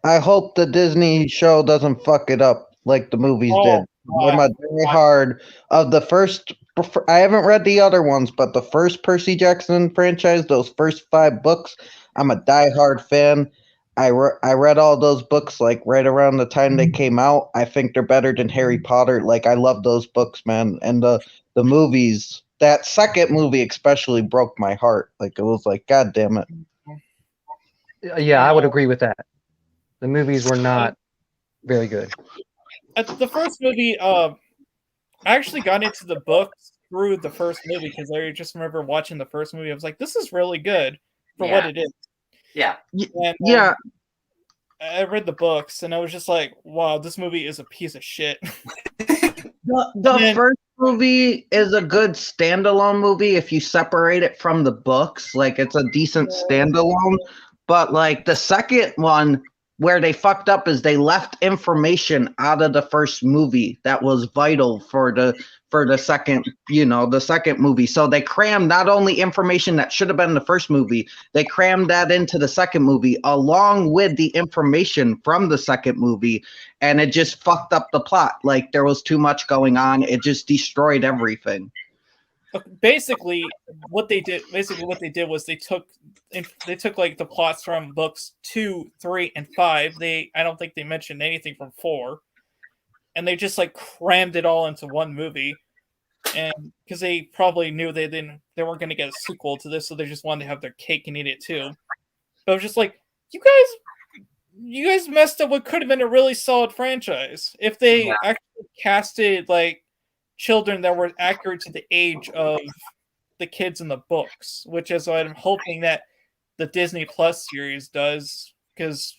I hope the Disney show doesn't fuck it up like the movies did. I'm a diehard of the first. I haven't read the other ones, but the first Percy Jackson franchise, those first 5 books, I'm a diehard fan. I read all those books like right around the time they came out. I think they're better than Harry Potter. Like I love those books, man. And the movies, that second movie especially broke my heart. Like it was like, God damn it. Yeah, I would agree with that. The movies were not very good. The first movie, I actually got into the books through the first movie because I just remember watching the first movie. I was like, this is really good for what it is. Yeah. And, Yeah. I read the books and I was just like, wow, this movie is a piece of shit. The first movie is a good standalone movie if you separate it from the books. Like it's a decent standalone. But like the second one, where they fucked up is they left information out of the first movie that was vital for the second, the second movie. So they crammed not only information that should have been in the first movie, they crammed that into the second movie along with the information from the second movie, and it just fucked up the plot. Like there was too much going on. It just destroyed everything. Basically, what they did was they took like the plots from books 2, 3, and 5. I don't think they mentioned anything from 4, and they just like crammed it all into one movie. And because they probably knew they weren't going to get a sequel to this, so they just wanted to have their cake and eat it too. But I was just like, you guys messed up what could have been a really solid franchise if they actually casted like children that were accurate to the age of the kids in the books, which is what I'm hoping that the Disney Plus series does, because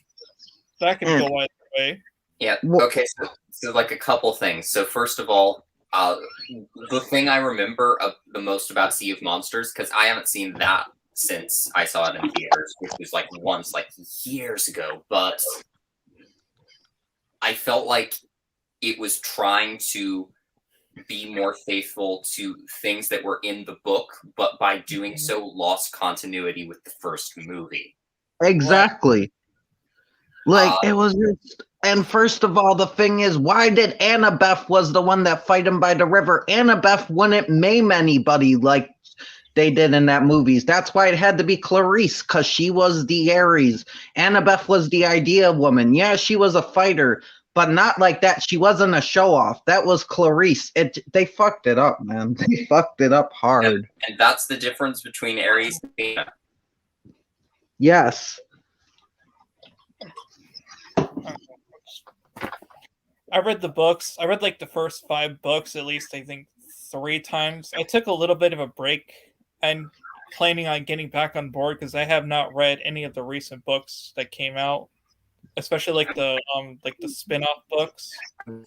that could go either way. Yeah. Okay. So like a couple things. So first of all, the thing I remember the most about Sea of Monsters, because I haven't seen that since I saw it in theaters, which was like once, like years ago, but I felt like it was trying to be more faithful to things that were in the book, but by doing so lost continuity with the first movie. Exactly. Like it was just, and first of all, the thing is, why did Annabeth was the one that fight him by the river? Annabeth wouldn't maim anybody like they did in that movies. That's why it had to be Clarice, because she was the Ares. Annabeth was the idea woman. Yeah, she was a fighter, but not like that. She wasn't a show-off. That was Clarice. They fucked it up, man. They fucked it up hard. And that's the difference between Ares and Athena. Yes. I read the books. I read like the first 5 books at least, I think 3 times. I took a little bit of a break. I'm planning on getting back on board because I have not read any of the recent books that came out, especially like the spin-off books.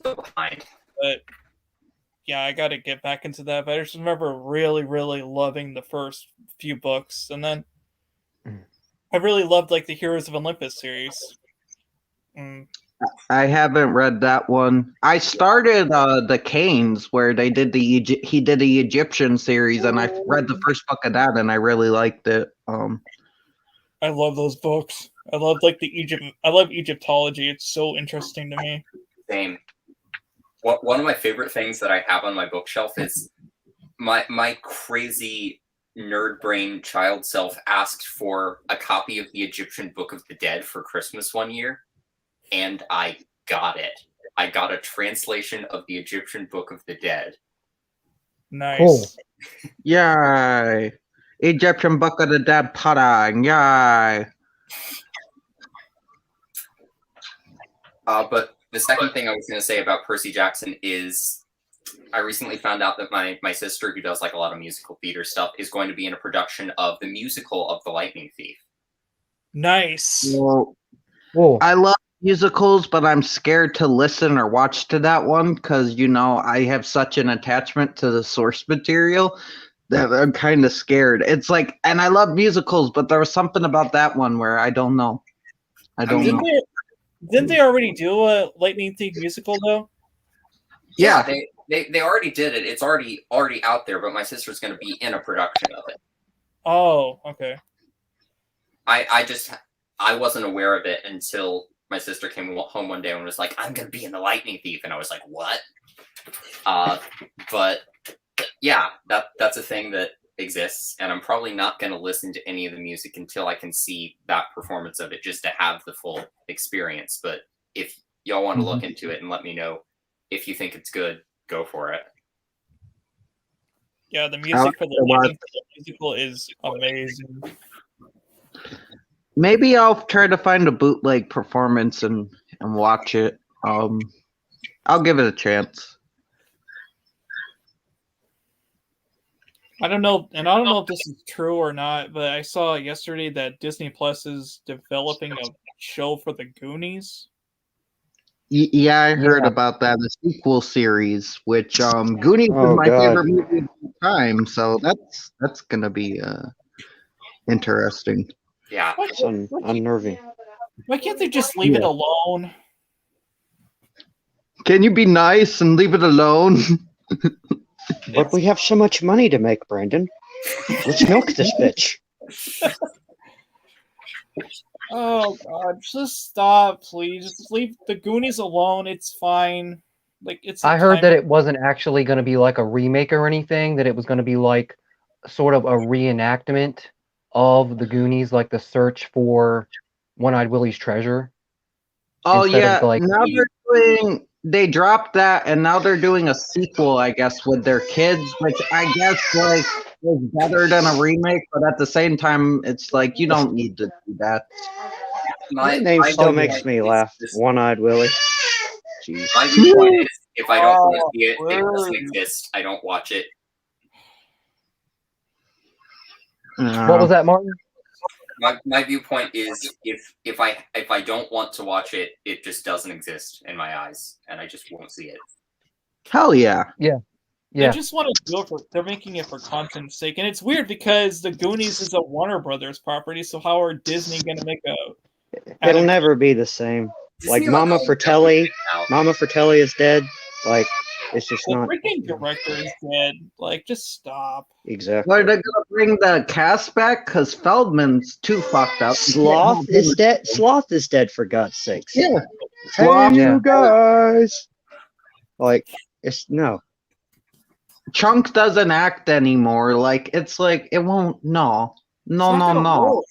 But yeah, I got to get back into that. But I just remember really, really loving the first few books, and then I really loved like the Heroes of Olympus series. I haven't read that one. I started the Canes, where they did he did the Egyptian series, and I read the first book of that, and I really liked it. I love those books. I love like the Egypt. I love Egyptology. It's so interesting to me. Same. One of my favorite things that I have on my bookshelf is my crazy nerd brain child self asked for a copy of the Egyptian Book of the Dead for Christmas one year, and I got it. I got a translation of the Egyptian Book of the Dead. Nice. Cool. Yay! Egyptian Book of the Dead pudding. Yay! But the second thing I was going to say about Percy Jackson is I recently found out that my sister, who does like a lot of musical theater stuff, is going to be in a production of the musical of The Lightning Thief. Nice. Well, Cool. I love musicals, but I'm scared to listen or watch to that one because, I have such an attachment to the source material that I'm kind of scared. It's like, and I love musicals, but there was something about that one where I don't know. I don't know. Didn't they already do a Lightning Thief musical though? Yeah. They already did it. It's already out there, but my sister's going to be in a production of it. Oh, okay. I wasn't aware of it until my sister came home one day and was like, "I'm going to be in The Lightning Thief," and I was like, "What?" But yeah, that's a thing that exists, and I'm probably not going to listen to any of the music until I can see that performance of it, just to have the full experience. But if y'all want to look into it and let me know if you think it's good, go for it. Yeah, the music for the Lightning Thief musical is amazing. Maybe I'll try to find a bootleg performance and watch it. I'll give it a chance. I don't know, and I don't know if this is true or not, but I saw yesterday that Disney Plus is developing a show for the Goonies. Yeah, I heard about that. The sequel series, which Goonies is my favorite movie of all time, so that's gonna be interesting. Yeah. It's unnerving. Why can't they just leave it alone? Can you be nice and leave it alone? But we have so much money to make, Brandon. Let's milk this bitch. Oh God, just stop, please. Just leave the Goonies alone. It's fine. Like it's. I heard that it wasn't actually going to be like a remake or anything, that it was going to be like sort of a reenactment of the Goonies, like the search for One-Eyed Willie's treasure. Oh Instead yeah, of, like, now they dropped that, and now they're doing a sequel, I guess, with their kids, which I guess like is better than a remake, but at the same time, it's like you don't need to do that. My name still viewpoint makes me is laugh. this- One-Eyed Willie. Jeez. My viewpoint is if I don't want to see it, it doesn't exist. I don't watch it. What was that, Martin? My viewpoint is if I don't want to watch it, it just doesn't exist in my eyes, and I just won't see it. Hell yeah. They just want to do it for. They're making it for content's sake, and it's weird because the Goonies is a Warner Brothers property. So how are Disney going to make a? It'll never be the same. Like Disney Mama will Fratelli. now. Mama Fratelli is dead. Like, it's just The not freaking director is dead. Like, just stop. exactly. Are they gonna bring the cast back? Cause Feldman's too fucked up. Sloth is dead. Sloth is dead, for God's sakes. Yeah. Hey, Sloth- Yeah. you guys. Like, it's no. Chunk doesn't act anymore. Like it's like it won't. No. It's not gonna work.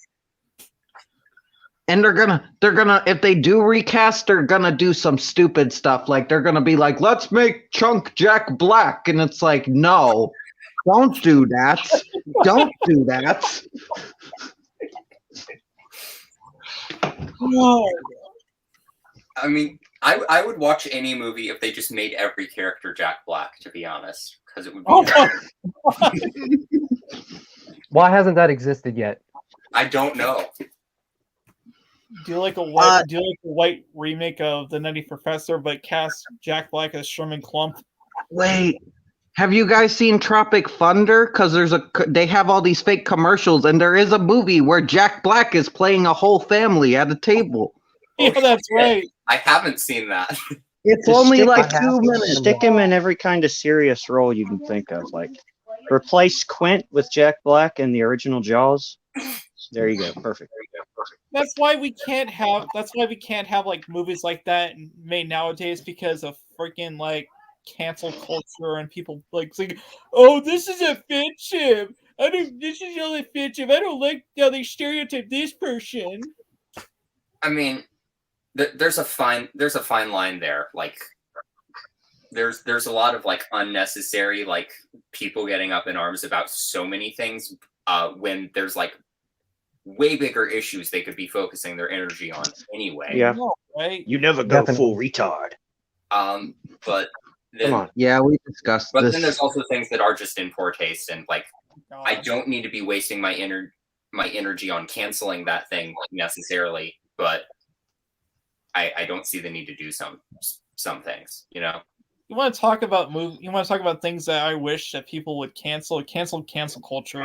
And they're gonna if they do recast, they're gonna do some stupid stuff. Like they're gonna be like, let's make Chunk Jack Black, and it's like, no, don't do that. Don't do that. No. I mean, I would watch any movie if they just made every character Jack Black, to be honest, because it would be. Oh, Why hasn't that existed yet? I don't know. do like a white remake of the Nutty Professor, but cast Jack Black as Sherman Clump. Wait, have you guys seen Tropic Thunder? Because they have all these fake commercials, and there is a movie where Jack Black is playing a whole family at a table. Yeah, that's right. I haven't seen that. It's Just only stick- like I have 2 seen minutes. them. Stick him in every kind of serious role you can think of. Like, replace Quint with Jack Black in the original Jaws. There you go. Perfect. That's why we can't have. That's why we can't have like movies like that made nowadays because of freaking like cancel culture and people like saying, "Oh, this is offensive. I don't. This is all offensive. I don't like how they stereotype this person." I mean, there's a fine line there. Like, there's a lot of like unnecessary like people getting up in arms about so many things when there's like way bigger issues they could be focusing their energy on anyway. Yeah. No, right? You never go Definitely. full retard. But Come on. Yeah, we discussed But this. then there's also things that are just in poor taste, and like God. I don't need to be wasting my energy on canceling that thing necessarily, but I don't see the need to do some things, you know. You want to talk about You want to talk about things that I wish that people would cancel culture.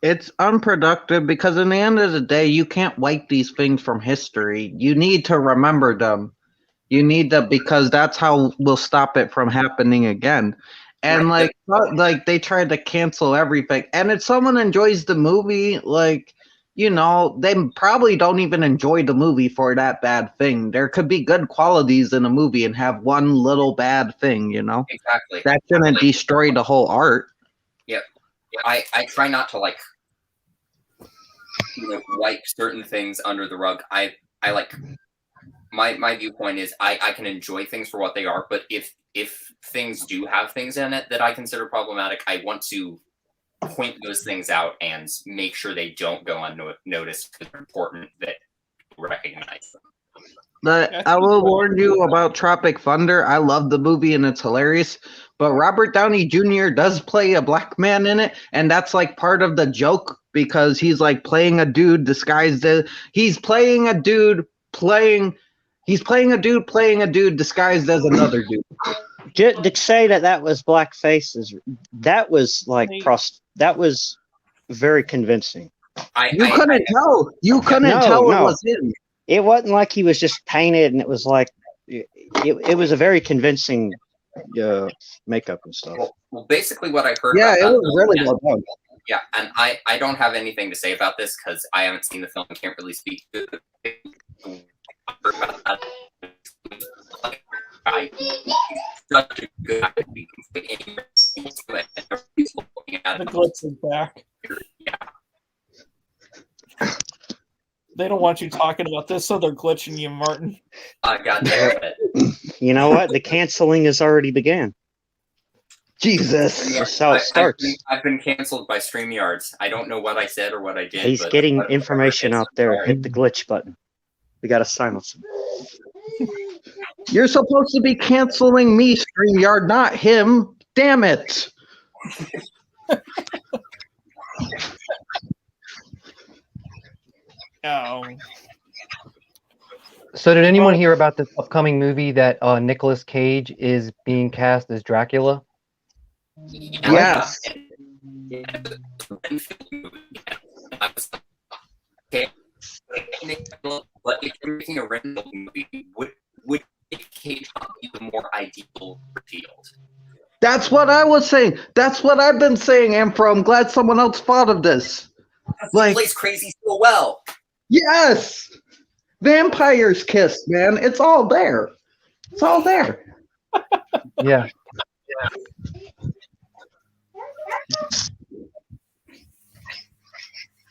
It's unproductive because in the end of the day, you can't wipe these things from history. You need to remember them. You need to, because that's how we'll stop it from happening again. And Right. like they tried to cancel everything. And if someone enjoys the movie, like, you know, they probably don't even enjoy the movie for that bad thing. There could be good qualities in a movie and have one little bad thing, you know? Exactly. That shouldn't destroy the whole art. I try not to like, you know, wipe certain things under the rug. I like my viewpoint is I can enjoy things for what they are, but if things do have things in it that I consider problematic, I want to point those things out and make sure they don't go unnoticed because they're important that people recognize them. But I will warn you about Tropic Thunder. I love the movie and it's hilarious. But Robert Downey Jr. does play a black man in it, and that's like part of the joke because he's like playing a dude disguised as he's playing a dude playing a dude disguised as another dude. To say that was blackface that was like that was very convincing. You couldn't tell. You couldn't tell it was him. It wasn't like he was just painted, and it was like it was a very convincing makeup and stuff. Well, basicay what I heard. Yeah, about it was really well done. Yeah, and I don't have anything to say about this because I haven't seen the film and can't really speak to it. About that. Such a good acting. The glitch is back. Yeah. They don't want you talking about this, so they're glitching you, Martin. God damn it. You know what? The canceling has already began. Jesus. That's how it starts. I've been canceled by StreamYards. I don't know what I said or what I did. He's but getting information out there. Hit the glitch button. We got to silence him. You're supposed to be canceling me, StreamYard, not him. Damn it. So did anyone hear about this upcoming movie that Nicolas Cage is being cast as Dracula? Yes. But if you're making a rental movie, would Cage not be the more ideal field? That's what I was saying. That's what I've been saying, Ampro. I'm glad someone else thought of this. He plays crazy so well. Yes. Vampire's Kiss, man. It's all there. It's all there. Yeah.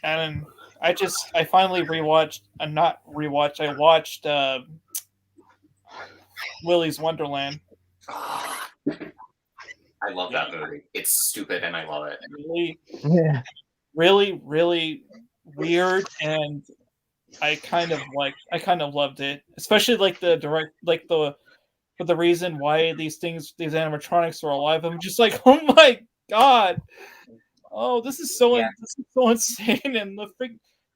And I finally rewatched. I watched Willy's Wonderland. I love that movie. It's stupid and I love it. Really, really weird, and I kind of loved it, especially like for the reason why these animatronics are alive. I'm just like, oh my god, oh this is so insane, and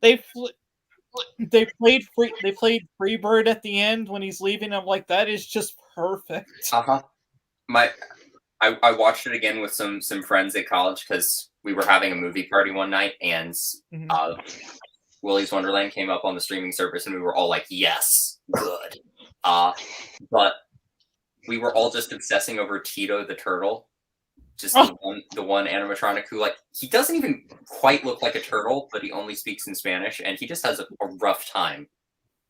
they played Freebird at the end when he's leaving. I'm like, that is just perfect. I watched it again with some friends at college because we were having a movie party one night, and Willy's Wonderland came up on the streaming service, and we were all like, "Yes, good." But we were all just obsessing over Tito the turtle, just the one animatronic who, like, he doesn't even quite look like a turtle, but he only speaks in Spanish, and he just has a rough time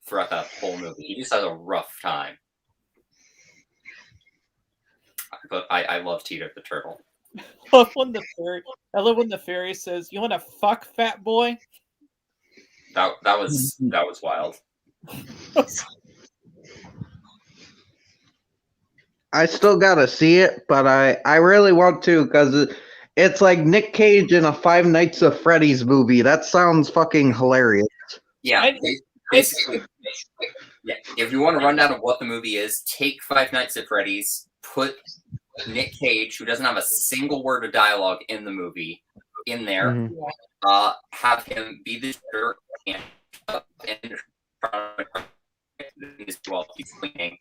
throughout that whole movie. He just has a rough time. But I love Tito the turtle. I love when the fairy says, "You want to fuck, fat boy?" That was wild. I still gotta see it, but I really want to because it's like Nick Cage in a Five Nights at Freddy's movie. That sounds fucking hilarious. Yeah, basically. Yeah, if you want to run down of what the movie is, take Five Nights at Freddy's, put Nick Cage, who doesn't have a single word of dialogue in the movie, in there. Mhm. Have him be the jerk and while he's cleaning,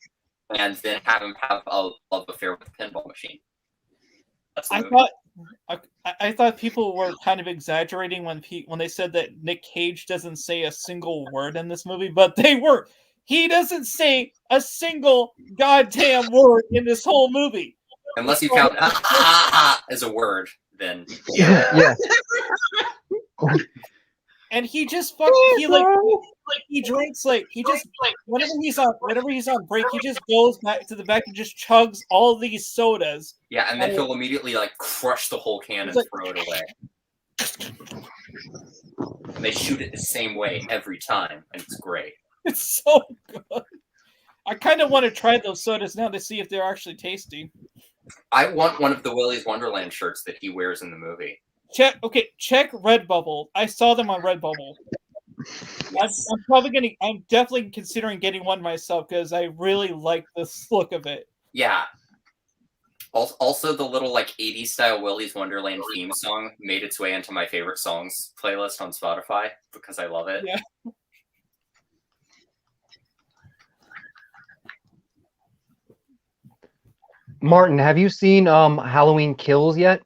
and then have him have a love affair with a pinball machine. That's the movie. I thought people were kind of exaggerating when they said that Nick Cage doesn't say a single word in this movie, but they were. He doesn't say a single goddamn word in this whole movie. Unless you count as a word, then Yeah. And he just fucking he drinks whenever he's on break, he just goes back to the back and just chugs all these sodas. Yeah, and then he'll immediately like crush the whole can and throw it away. And they shoot it the same way every time, and it's great. It's so good. I kind of want to try those sodas now to see if they're actually tasty. I want one of the Willy's Wonderland shirts that he wears in the movie. Check Redbubble. I saw them on Redbubble. Yes. I'm definitely considering getting one myself because I really like the look of it. Yeah. Also, the little like 80s style Willy's Wonderland theme song made its way into my favorite songs playlist on Spotify because I love it. Yeah. Martin, have you seen Halloween Kills yet?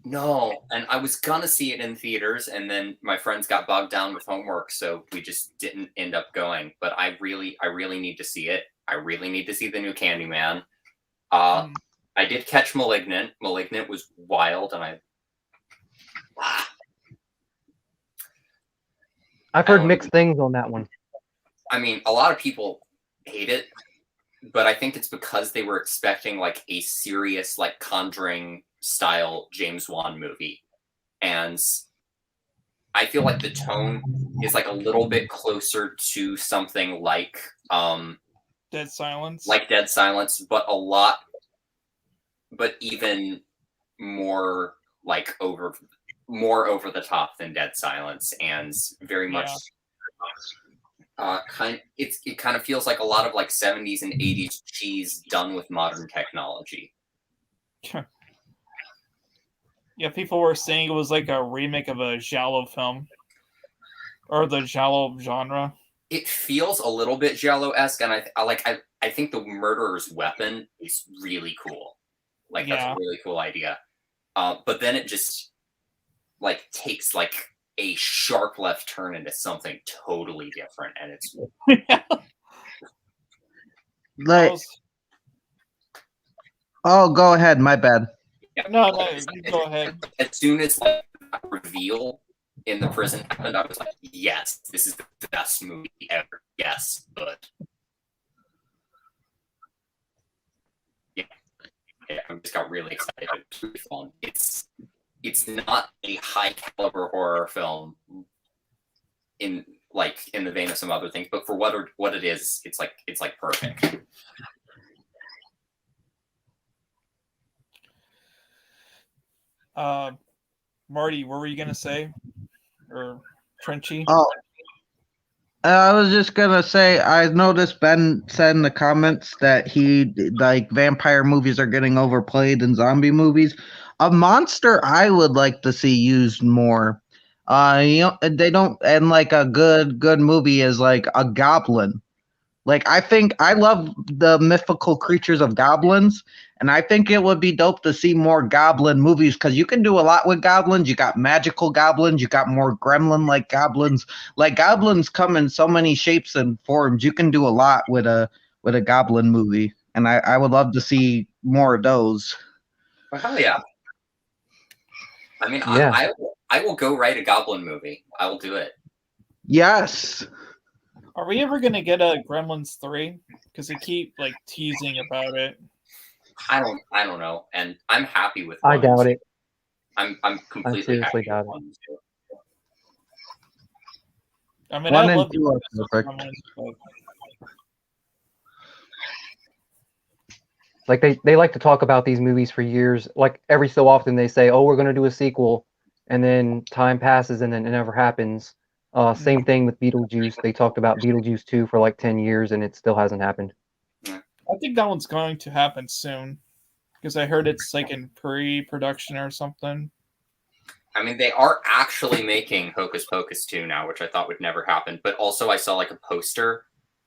No, and I was gonna see it in theaters, and then my friends got bogged down with homework, so we just didn't end up going. But I really need to see it. I really need to see the new Candyman. I did catch Malignant. Malignant was wild, and I've heard mixed things on that one. I mean, a lot of people hate it, but I think it's because they were expecting like a serious, like Conjuring style James Wan movie, and I feel like the tone is like a little bit closer to something like Dead Silence, but even more like over the top than Dead Silence, and very much it kind of feels like a lot of like 70s and 80s cheese done with modern technology. Yeah, people were saying it was like a remake of a giallo film or the giallo genre. It feels a little bit giallo-esque, and I think the murderer's weapon is really cool. Like that's a really cool idea. But then it just like takes like a sharp left turn into something totally different, and it's oh, go ahead. My bad. No, you go ahead. As soon as like that reveal in the prison happened, I was like, yes, this is the best movie ever. Yes, good. Yeah, I just got really excited. It's really fun. It's not a high caliber horror film in the vein of some other things, but for what it is, it's like perfect. Marty, what were you gonna say? Or Trenchy? Oh, I was just gonna say I noticed Ben said in the comments that he like vampire movies are getting overplayed in zombie movies. A monster I would like to see used more. They don't, and like a good movie is like a goblin. Like, I think I love the mythical creatures of goblins, and I think it would be dope to see more goblin movies because you can do a lot with goblins. You got magical goblins, you got more gremlin-like goblins. Like, goblins come in so many shapes and forms. You can do a lot with a goblin movie, and I would love to see more of those. Well, hell yeah. I mean, Yeah. I will go write a goblin movie. I will do it. Yes. Are we ever gonna get a Gremlins 3? Because they keep like teasing about it. I don't know, and I'm happy with. I one doubt and it. two. I'm completely seriously happy doubt with it. 1 and 2. I mean, 1 I and love 2 are the perfect. Gremlins, but Like they like to talk about these movies for years. Like every so often they say, "Oh, we're going to do a sequel," and then time passes and then it never happens. Same thing with Beetlejuice. They talked about Beetlejuice 2 for like 10 years and it still hasn't happened. I think that one's going to happen soon. Because I heard it's like in pre-production or something. I mean, they are actually making Hocus Pocus 2 now, which I thought would never happen. But also, I saw like a poster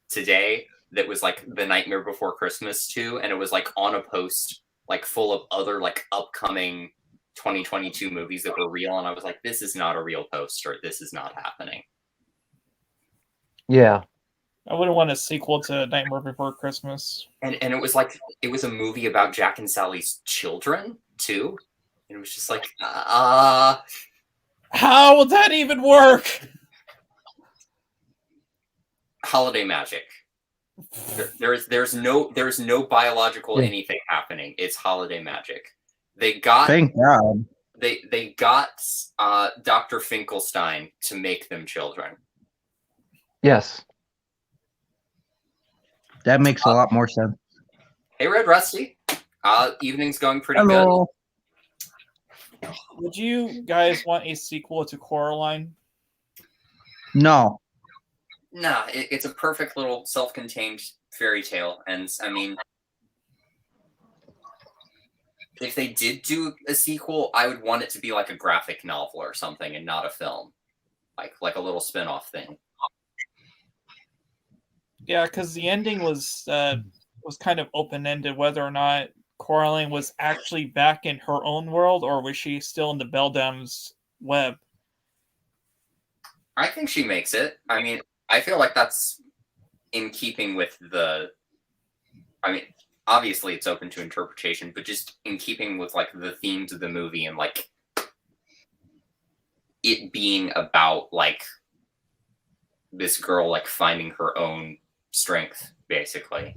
today that was like The Nightmare Before Christmas 2, and it was like on a post like full of other like upcoming 2022 movies that were real, and I was like, this is not a real poster. This is not happening. Yeah. I wouldn't want a sequel to Nightmare Before Christmas. And it was like it was a movie about Jack and Sally's children too. And it was just like, How would that even work? holiday magic. There's no biological anything happening. It's holiday magic. They got Thank God. they got Dr. Finkelstein to make them children. Yes. That makes a lot more sense. Hey, Red Rusty. Evening's going pretty Hello. Would you guys want a sequel to Coraline? No. good. Nah, it's a perfect little self-contained fairy tale, and I mean, if they did do a sequel, I would want it to be like a graphic novel or something, and not a film, like a little spin-off thing. Yeah, because the ending was kind of open-ended, whether or not Coraline was actually back in her own world, or was she still in the Beldam's web? I think she makes it. I mean, I feel like that's in keeping with the. I mean, obviously it's open to interpretation, but just in keeping with like the themes of the movie and like it being about like this girl like finding her own strength, basically.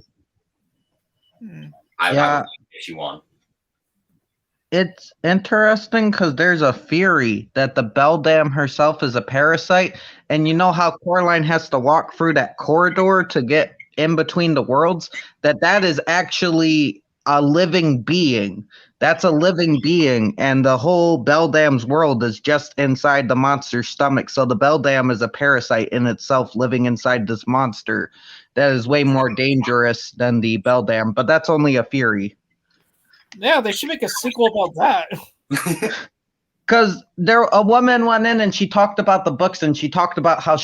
I would think she won. It's interesting because there's a theory that the Beldam herself is a parasite, and you know how Coraline has to walk through that corridor to get in between the worlds? That is actually a living being. That's a living being, and the whole Beldam's world is just inside the monster's stomach. So the Beldam is a parasite in itself living inside this monster that is way more dangerous than the Beldam, but that's only a theory. Yeah, they should make a sequel about that. Because a woman went in and she talked about the books, and she talked about how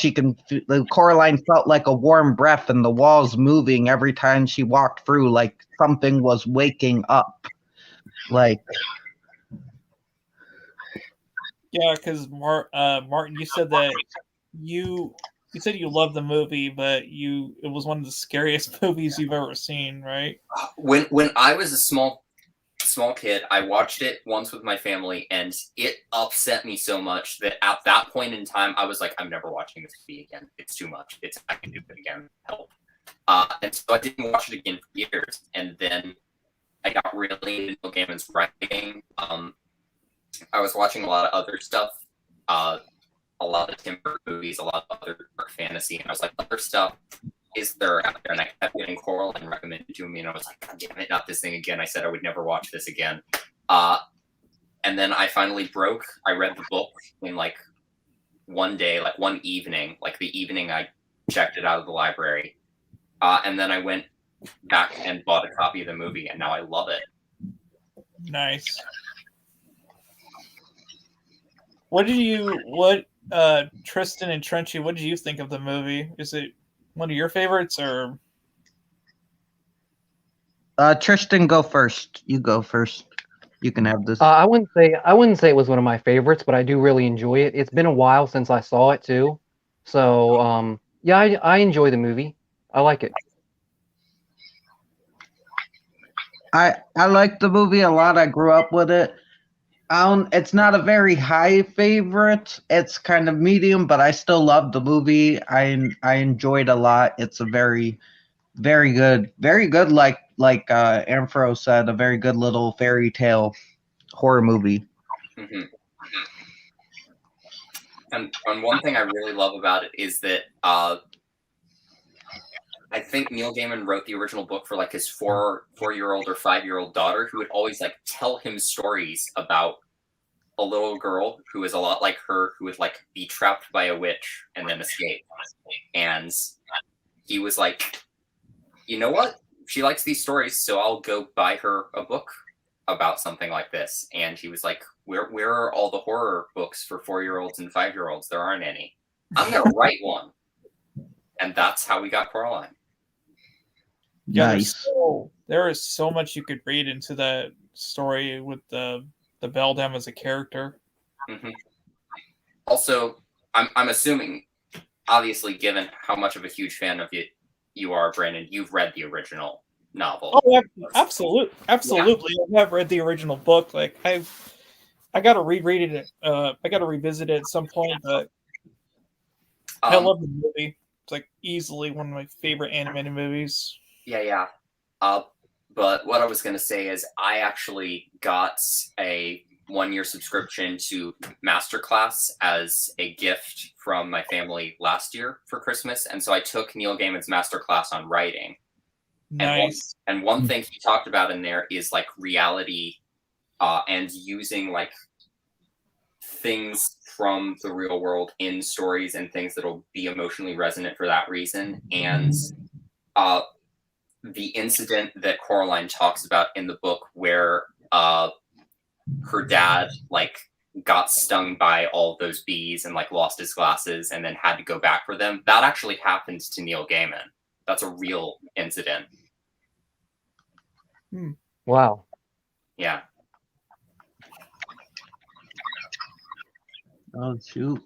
Coraline felt like a warm breath and the walls moving every time she walked through, like something was waking up. Like, Yeah, because Martin, you said that you said you loved the movie, but it was one of the scariest movies you've ever seen, right? When I was a small kid, I watched it once with my family, and it upset me so much that at that point in time, I was like, I'm never watching this movie again. It's too much. I can do it again. Help. And so I didn't watch it again for years. And then I got really into Neil Gaiman's writing. I was watching a lot of other stuff, a lot of Tim Burton movies, a lot of other dark fantasy, and I was like, other stuff is there out there? And I kept getting Coraline recommended to me, and I was like, God damn it, not this thing again. I said I would never watch this again. And then I finally broke. I read the book in like one day, like one evening, like the evening I checked it out of the library. And then I went back and bought a copy of the movie, and now I love it. Nice. Tristan and Trenchy, what did you think of the movie? Is it one of your favorites, or? Tristan, go first. You go first. You can have this. I wouldn't say it was one of my favorites, but I do really enjoy it. It's been a while since I saw it too, so yeah, I enjoy the movie. I like it. I like the movie a lot. I grew up with it. It's not a very high favorite. It's kind of medium, but I still love the movie. I enjoyed a lot. It's a very good, like Amphro said, a very good little fairy tale horror movie. Mm-hmm. And one thing I really love about it is that I think Neil Gaiman wrote the original book for like his 4-year-old or 5-year-old daughter, who would always like tell him stories about a little girl who is a lot like her, who would like be trapped by a witch and then escape. And he was like, you know what? She likes these stories, so I'll go buy her a book about something like this. And he was like, where are all the horror books for 4-year-olds and 5-year-olds? There aren't any. I'm gonna write one. And that's how we got Coraline. Yeah, Nice. there is so much you could read into that story with the Beldam as a character. Mm-hmm. Also, I'm assuming, obviously, given how much of a huge fan of it you are, Brandon, you've read the original novel. Oh, absolutely. Yeah. I have read the original book. Like I got to reread it. I got to revisit it at some point. But I love the movie. It's like easily one of my favorite animated movies. Yeah. But what I was going to say is I actually got a 1-year subscription to Masterclass as a gift from my family last year for Christmas. And so I took Neil Gaiman's Masterclass on writing. Nice. And one thing he talked about in there is like reality and using like things from the real world in stories and things that'll be emotionally resonant for that reason. And the incident that Coraline talks about in the book where her dad like got stung by all those bees and like lost his glasses and then had to go back for them, that actually happened to Neil Gaiman. That's a real incident. Wow. Yeah. Oh shoot.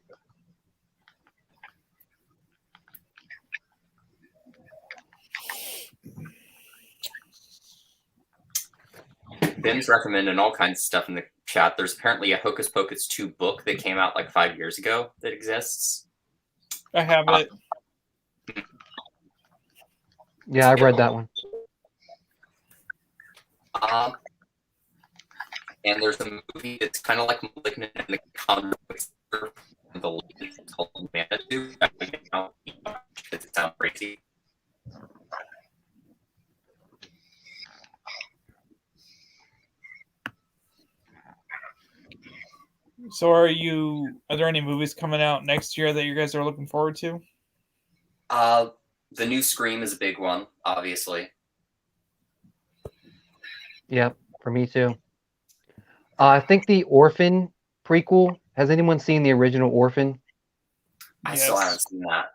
Ben's recommending all kinds of stuff in the chat. There's apparently a Hocus Pocus 2 book that came out like 5 years ago that exists. I have it. Yeah, I've read that one. And there's a movie that's kind of like Malignant and the comic the lead called Manitou. Because it sounds crazy. So are there any movies coming out next year that you guys are looking forward to? The new Scream is a big one, obviously. Yep, for me too. I think the Orphan prequel. Has anyone seen the original Orphan? I still haven't seen that.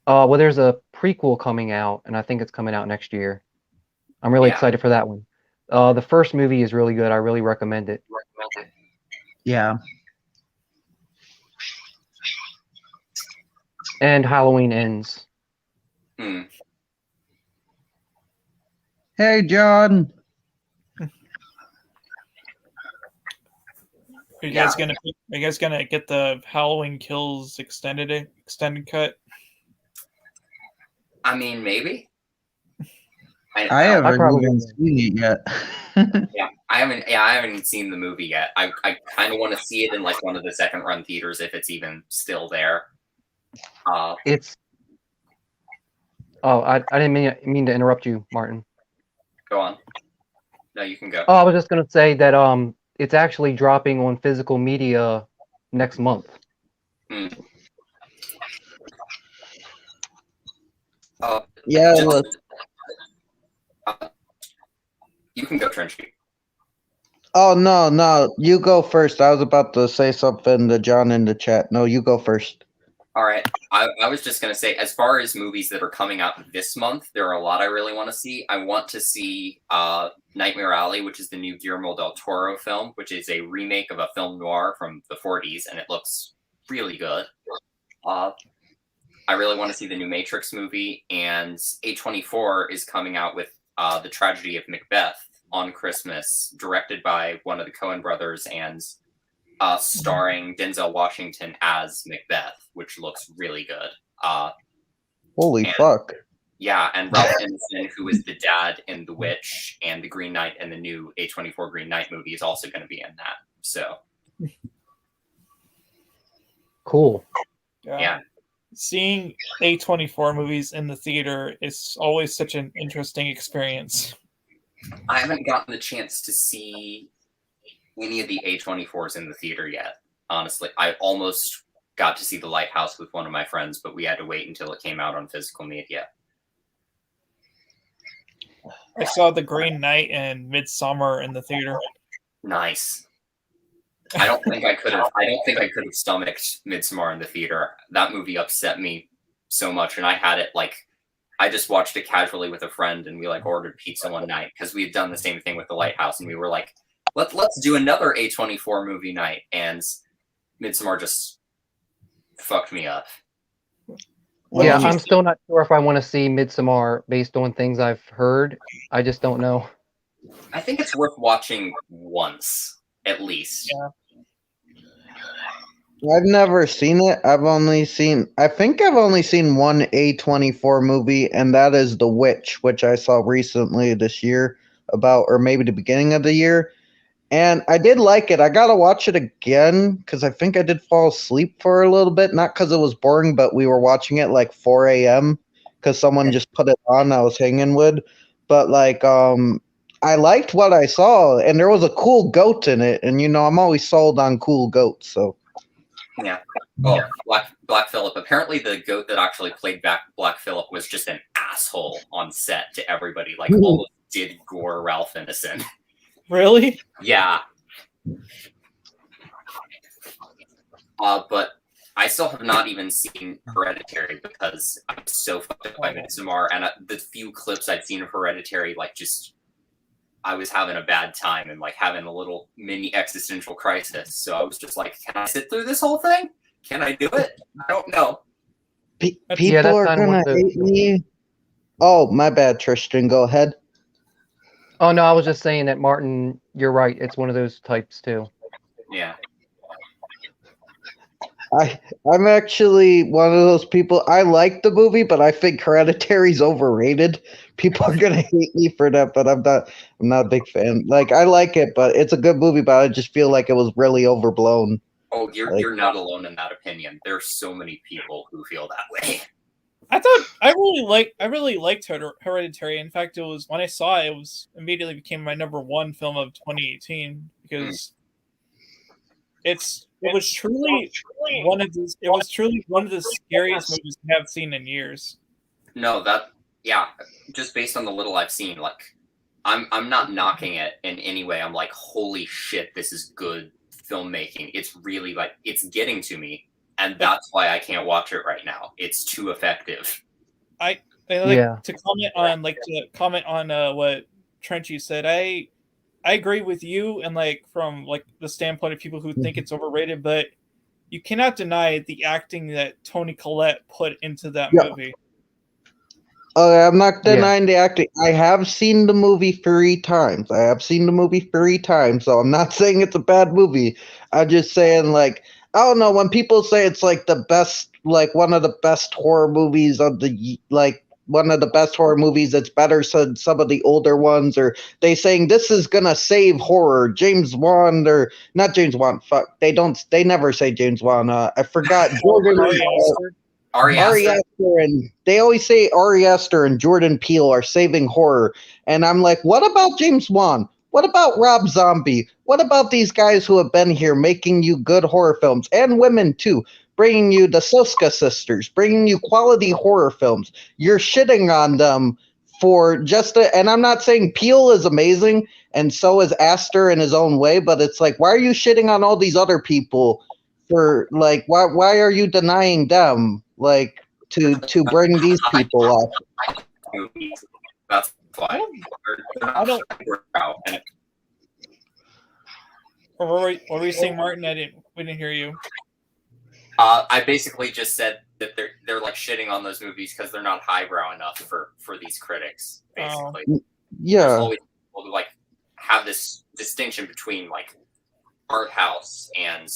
Well, there's a prequel coming out, and I think it's coming out next year. I'm really excited for that one. The first movie is really good. I really recommend it. Yeah. And Halloween Ends. Hey, John. Are you guys gonna get the Halloween Kills extended cut? I mean, maybe. I haven't even seen it yet. I haven't even seen the movie yet. I kind of want to see it in like one of the second run theaters if it's even still there. It's. Oh, I didn't mean to interrupt you, Martin. Go on. No, you can go. Oh, I was just gonna say that it's actually dropping on physical media next month. Yeah. You can go, Trenchy. Oh no, you go first. I was about to say something to John in the chat. No, you go first. All right. I was just going to say, as far as movies that are coming out this month, there are a lot I really want to see. I want to see Nightmare Alley, which is the new Guillermo del Toro film, which is a remake of a film noir from the 40s, and it looks really good. I really want to see the new Matrix movie, and A24 is coming out with The Tragedy of Macbeth on Christmas, directed by one of the Coen brothers and starring Denzel Washington as Macbeth, which looks really good. Holy fuck. Yeah, and Ralph Ineson, who is the dad in The Witch and the Green Knight and the new A24 Green Knight movie, is also going to be in that. So, Cool. yeah. Seeing A24 movies in the theater is always such an interesting experience. I haven't gotten the chance to see any of the A24s in the theater yet. Honestly, I almost got to see The Lighthouse with one of my friends, but we had to wait until it came out on physical media. I saw The Green Knight and Midsummer in the theater. Nice. I don't think I could have stomached Midsommar in the theater. That movie upset me so much, and I had it I just watched it casually with a friend, and we ordered pizza one night because we had done the same thing with The Lighthouse, and we were like, let's do another A24 movie night, and Midsommar just fucked me up. Yeah, I'm still not sure if I want to see Midsommar based on things I've heard. I just don't know. I think it's worth watching once, at least. Yeah. I've never seen it. I think I've only seen one A24 movie, and that is The Witch, which I saw recently this year, or maybe the beginning of the year. And I did like it. I gotta watch it again because I think I did fall asleep for a little bit. Not because it was boring, but we were watching it 4 a.m. because someone just put it on. I was hanging with, but I liked what I saw, and there was a cool goat in it. And I'm always sold on cool goats. So yeah. Oh, Black Phillip. Apparently, the goat that actually played Black Phillip was just an asshole on set to everybody. Almost did gore Ralph Ineson. Really? Yeah. But I still have not even seen Hereditary because I'm so fucked up by Midsommar, and the few clips I've seen of Hereditary, I was having a bad time and having a little mini existential crisis. So I was just like, can I sit through this whole thing? Can I do it? I don't know. People are gonna hate me. Oh, my bad, Tristan. Go ahead. Oh no, I was just saying that Martin, you're right. It's one of those types too. Yeah. I'm actually one of those people. I like the movie, but I think Hereditary's overrated. People are gonna hate me for that, but I'm not a big fan. I like it, but it's a good movie, but I just feel like it was really overblown. Oh, you're not alone in that opinion. There's so many people who feel that way. I really liked Hereditary. In fact, it was when I saw it, immediately became my number one film of 2018 because it was truly one of the scariest movies I have seen in years. No, just based on the little I've seen, I'm not knocking it in any way. I'm like, holy shit, this is good filmmaking. It's really it's getting to me. And that's why I can't watch it right now. It's too effective. To comment on what Trent you said. I agree with you, and from the standpoint of people who think it's overrated, but you cannot deny the acting that Toni Collette put into that movie. I'm not denying the acting. I have seen the movie 3 times. So I'm not saying it's a bad movie. I'm just saying I don't know, when people say it's the best, one of the best horror movies of the, one of the best horror movies that's better than some of the older ones, or they saying this is gonna save horror, James Wan, or not James Wan, fuck, they never say James Wan, I forgot, Ari Aster, and they always say Ari Aster and Jordan Peele are saving horror, and I'm like, what about James Wan? What about Rob Zombie? What about these guys who have been here making you good horror films, and women too, bringing you the Soska sisters, bringing you quality horror films? You're shitting on them for and I'm not saying Peele is amazing, and so is Aster in his own way, but it's why are you shitting on all these other people for like why are you denying them like to bring these people up? Movies. That's why. I don't. And Or what were you saying, Martin? We didn't hear you. I basically just said that they're like shitting on those movies because they're not highbrow enough for these critics. Basically, There's Yeah. always people who like have this distinction between like art house and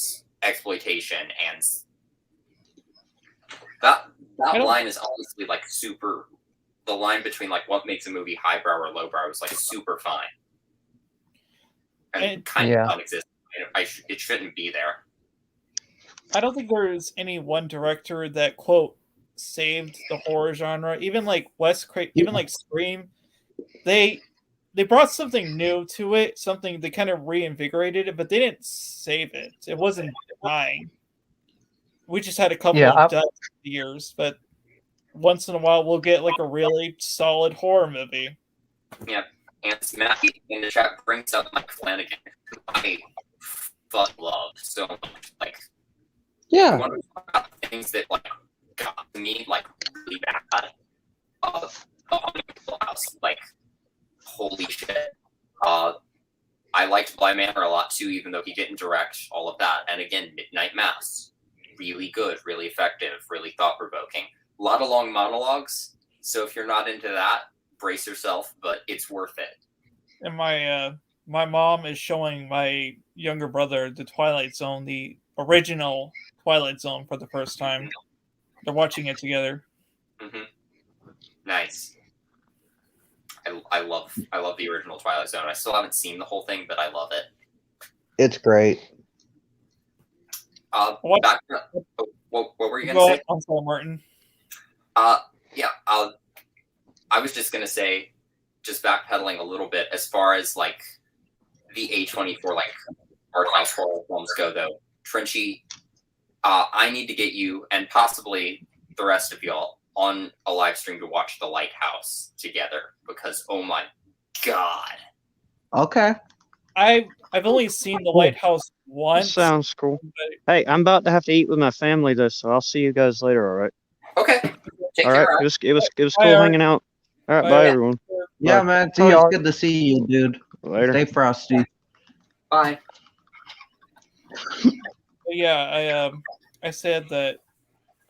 exploitation, and that line is honestly like super. The line between like what makes a movie highbrow or lowbrow is like super fine, and kind Yeah. of non-existent. It shouldn't be there. I don't think there's any one director that quote saved the horror genre. Even like even like Scream, they brought something new to it, something they kind of reinvigorated it, but they didn't save it. It wasn't dying. We just had a couple of deaths years, but once in a while we'll get like a really solid horror movie. Yeah, and Matthew in the chat brings up Mike Flanagan, who I love so much. Like, Yeah. one of the things that like got me like really bad of the Haunting of Hill House. Like, holy shit. I liked Bly Manor a lot too, even though he didn't direct all of that. And again, Midnight Mass, really good, really effective, really thought provoking. A lot of long monologues. So if you're not into that, brace yourself, but it's worth it. And my mom is showing my younger brother the Twilight Zone, the original Twilight Zone, for the first time. They're watching it together. Mm-hmm. Nice. I love the original Twilight Zone. I still haven't seen the whole thing, but I love it. It's great. What were you gonna say? I'm sorry, Martin. Yeah. I was just gonna say, just backpedaling a little bit as far as like the A24 like art house horror films go, though. Trenchy, I need to get you and possibly the rest of y'all on a live stream to watch The Lighthouse together, because oh my god. Okay. I've only seen The Lighthouse once. Sounds cool. Hey, I'm about to have to eat with my family though, so I'll see you guys later. All right. Okay. Take All care. right. It was Bye, cool Art. hanging out. All right. Bye, Bye, Art. everyone. Yeah, Bye. man. It's See ya. always good to see you, dude. Later. Stay frosty. Bye. But yeah, I said that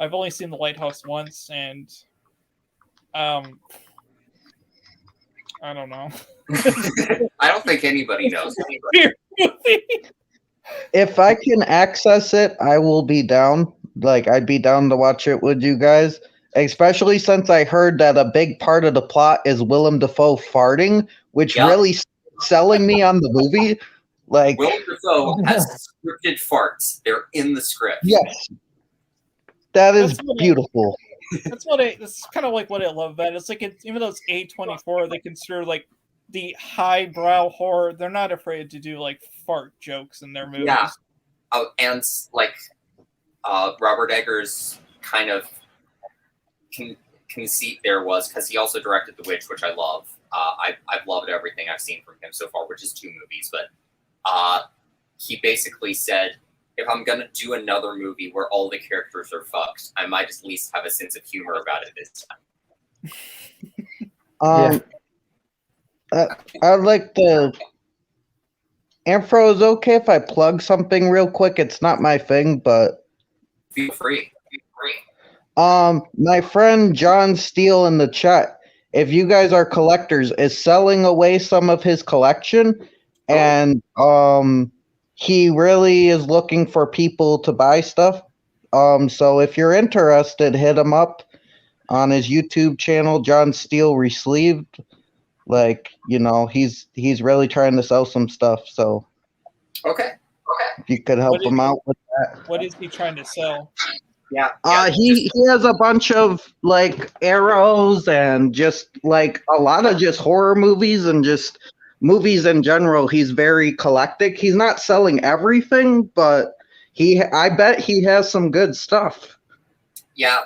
I've only seen The Lighthouse once, and I don't know. I don't think anybody knows. If I can access it, I will be down. Like, I'd be down to watch it with you guys. Especially since I heard that a big part of the plot is Willem Dafoe farting, which Yep. really selling me on the movie. Like, Willem Dafoe has scripted farts. They're in the script. yes, that is That's what I- beautiful. That's kind of like what I love about it. It's like even though it's A24, they consider like the highbrow horror. They're not afraid to do like fart jokes in their movies. Yeah. Oh, and like Robert Eggers' kind of conceit there was, because he also directed The Witch, which I love. I've loved everything I've seen from him so far, which is 2 movies. But he basically said, if I'm gonna do another movie where all the characters are fucked, I might at least have a sense of humor about it this time. I'd like to. Amphro, is it okay if I plug something real quick? It's not my thing, but Feel free. my friend John Steele in the chat, if you guys are collectors, is selling away some of his collection, and he really is looking for people to buy stuff. So if you're interested, hit him up on his YouTube channel, John Steele Resleeved. Like, you know, he's really trying to sell some stuff. So Okay. if you could help him out with that. What is he trying to sell? Yeah. He has a bunch of like arrows and just like a lot of just horror movies and just movies in general. He's very eclectic. He's not selling everything, but I bet he has some good stuff. Yeah.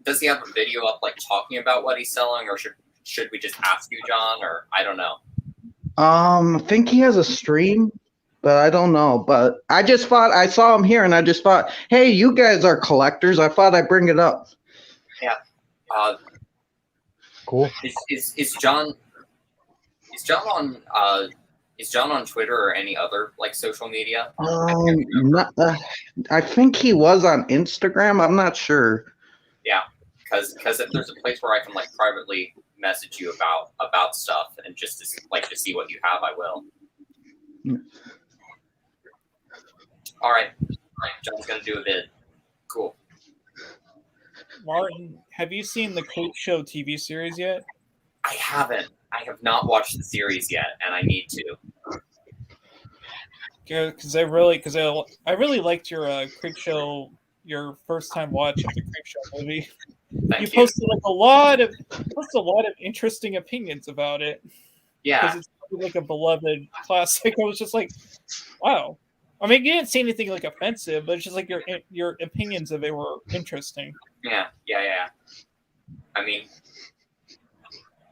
Does he have a video up like talking about what he's selling, or should we just ask you, John? Or I don't know. I think he has a stream. but I don't know. But I just thought I saw him here, and I just thought, hey, you guys are collectors. I thought I'd bring it up. Yeah. Cool. Is John on Twitter or any other like social media? I think he was on Instagram. I'm not sure. Yeah, because if there's a place where I can like privately message you about stuff and just to see what you have, I will. All right, John's gonna do a bid. Cool. Martin, have you seen the Creep Show TV series yet? I haven't. I have not watched the series yet, and I need to. Because I really liked your Creep Show, your first time watch of the Creep Show movie. Thank You you. posted a lot of interesting opinions about it. Yeah. Because it's like a beloved classic. I was just like, wow. I mean, you didn't say anything like offensive, but it's just like your opinions of it were interesting. Yeah. I mean,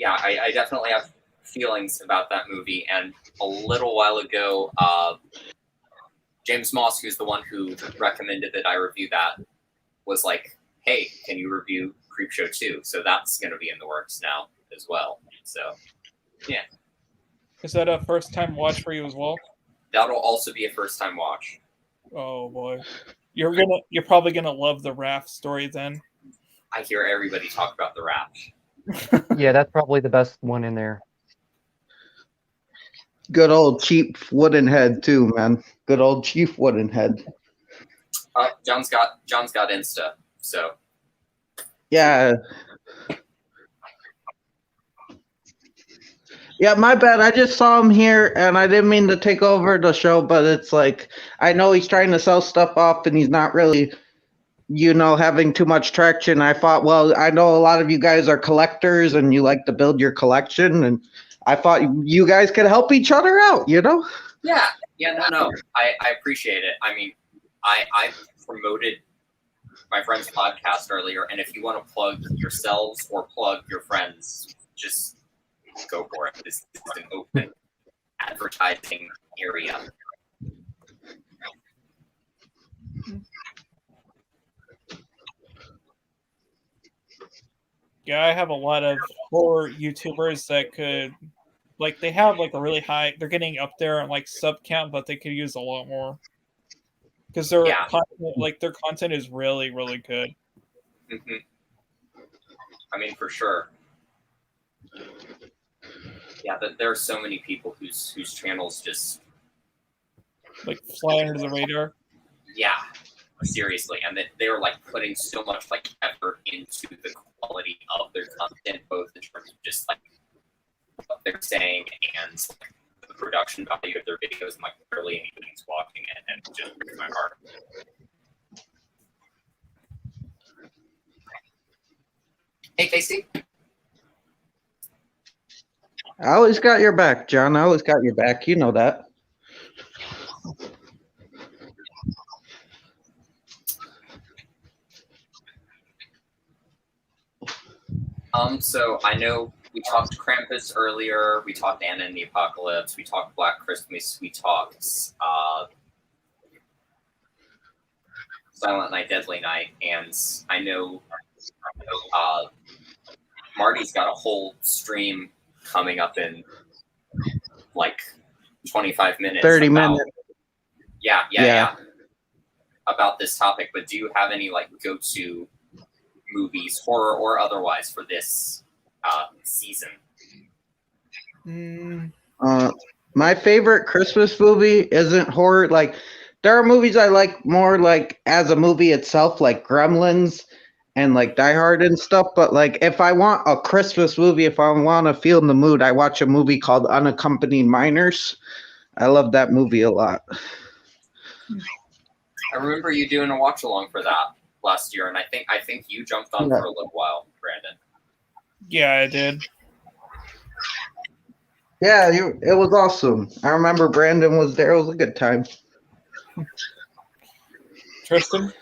yeah, I definitely have feelings about that movie. And a little while ago, James Moss, who's the one who recommended that I review that, was like, hey, can you review Creepshow 2? So that's going to be in the works now as well. So, yeah. Is that a first time watch for you as well? That'll also be a first time watch. Oh boy. You're probably gonna love the Raft story then. I hear everybody talk about the Raft. Yeah, that's probably the best one in there. Good old Chief Woodenhead too, man. Good old Chief Woodenhead. John's got Insta, so Yeah. Yeah, my bad. I just saw him here, and I didn't mean to take over the show, but it's like, I know he's trying to sell stuff off, and he's not really, having too much traction. I thought, well, I know a lot of you guys are collectors, and you like to build your collection, and I thought you guys could help each other out, Yeah, no. I appreciate it. I mean, I promoted my friend's podcast earlier, and if you want to plug yourselves or plug your friends, just go for it. This is an open advertising area. Yeah, I have a lot of horror YouTubers that could, like, they have like a really high. They're getting up there on like sub count, but they could use a lot more because their content is really, really good. Mm-hmm. I mean, for sure. Yeah, there are so many people whose channels just like fly under the radar. Yeah, seriously, and they're like putting so much like effort into the quality of their content, both in terms of just like what they're saying and like, the production value of their videos, and like barely anybody's watching it, and it just breaks my heart. Hey, Casey. I always got your back, John. I always got your back. You know that. So I know we talked Krampus earlier. We talked Anna and the Apocalypse. We talked Black Christmas. We talked Silent Night, Deadly Night, and I know Marty's got a whole stream coming up in like 25 minutes. 30 minutes. Yeah. About this topic, but do you have any like go-to movies, horror or otherwise, for this season? My favorite Christmas movie isn't horror. Like, there are movies I like more like as a movie itself, like Gremlins and like Die Hard and stuff. But like, if I want a Christmas movie, if I want to feel in the mood, I watch a movie called Unaccompanied Minors. I love that movie a lot. I remember you doing a watch along for that last year, and I think you jumped on for a little while, Brandon. Yeah, I did. Yeah, it was awesome. I remember Brandon was there. It was a good time. Tristan?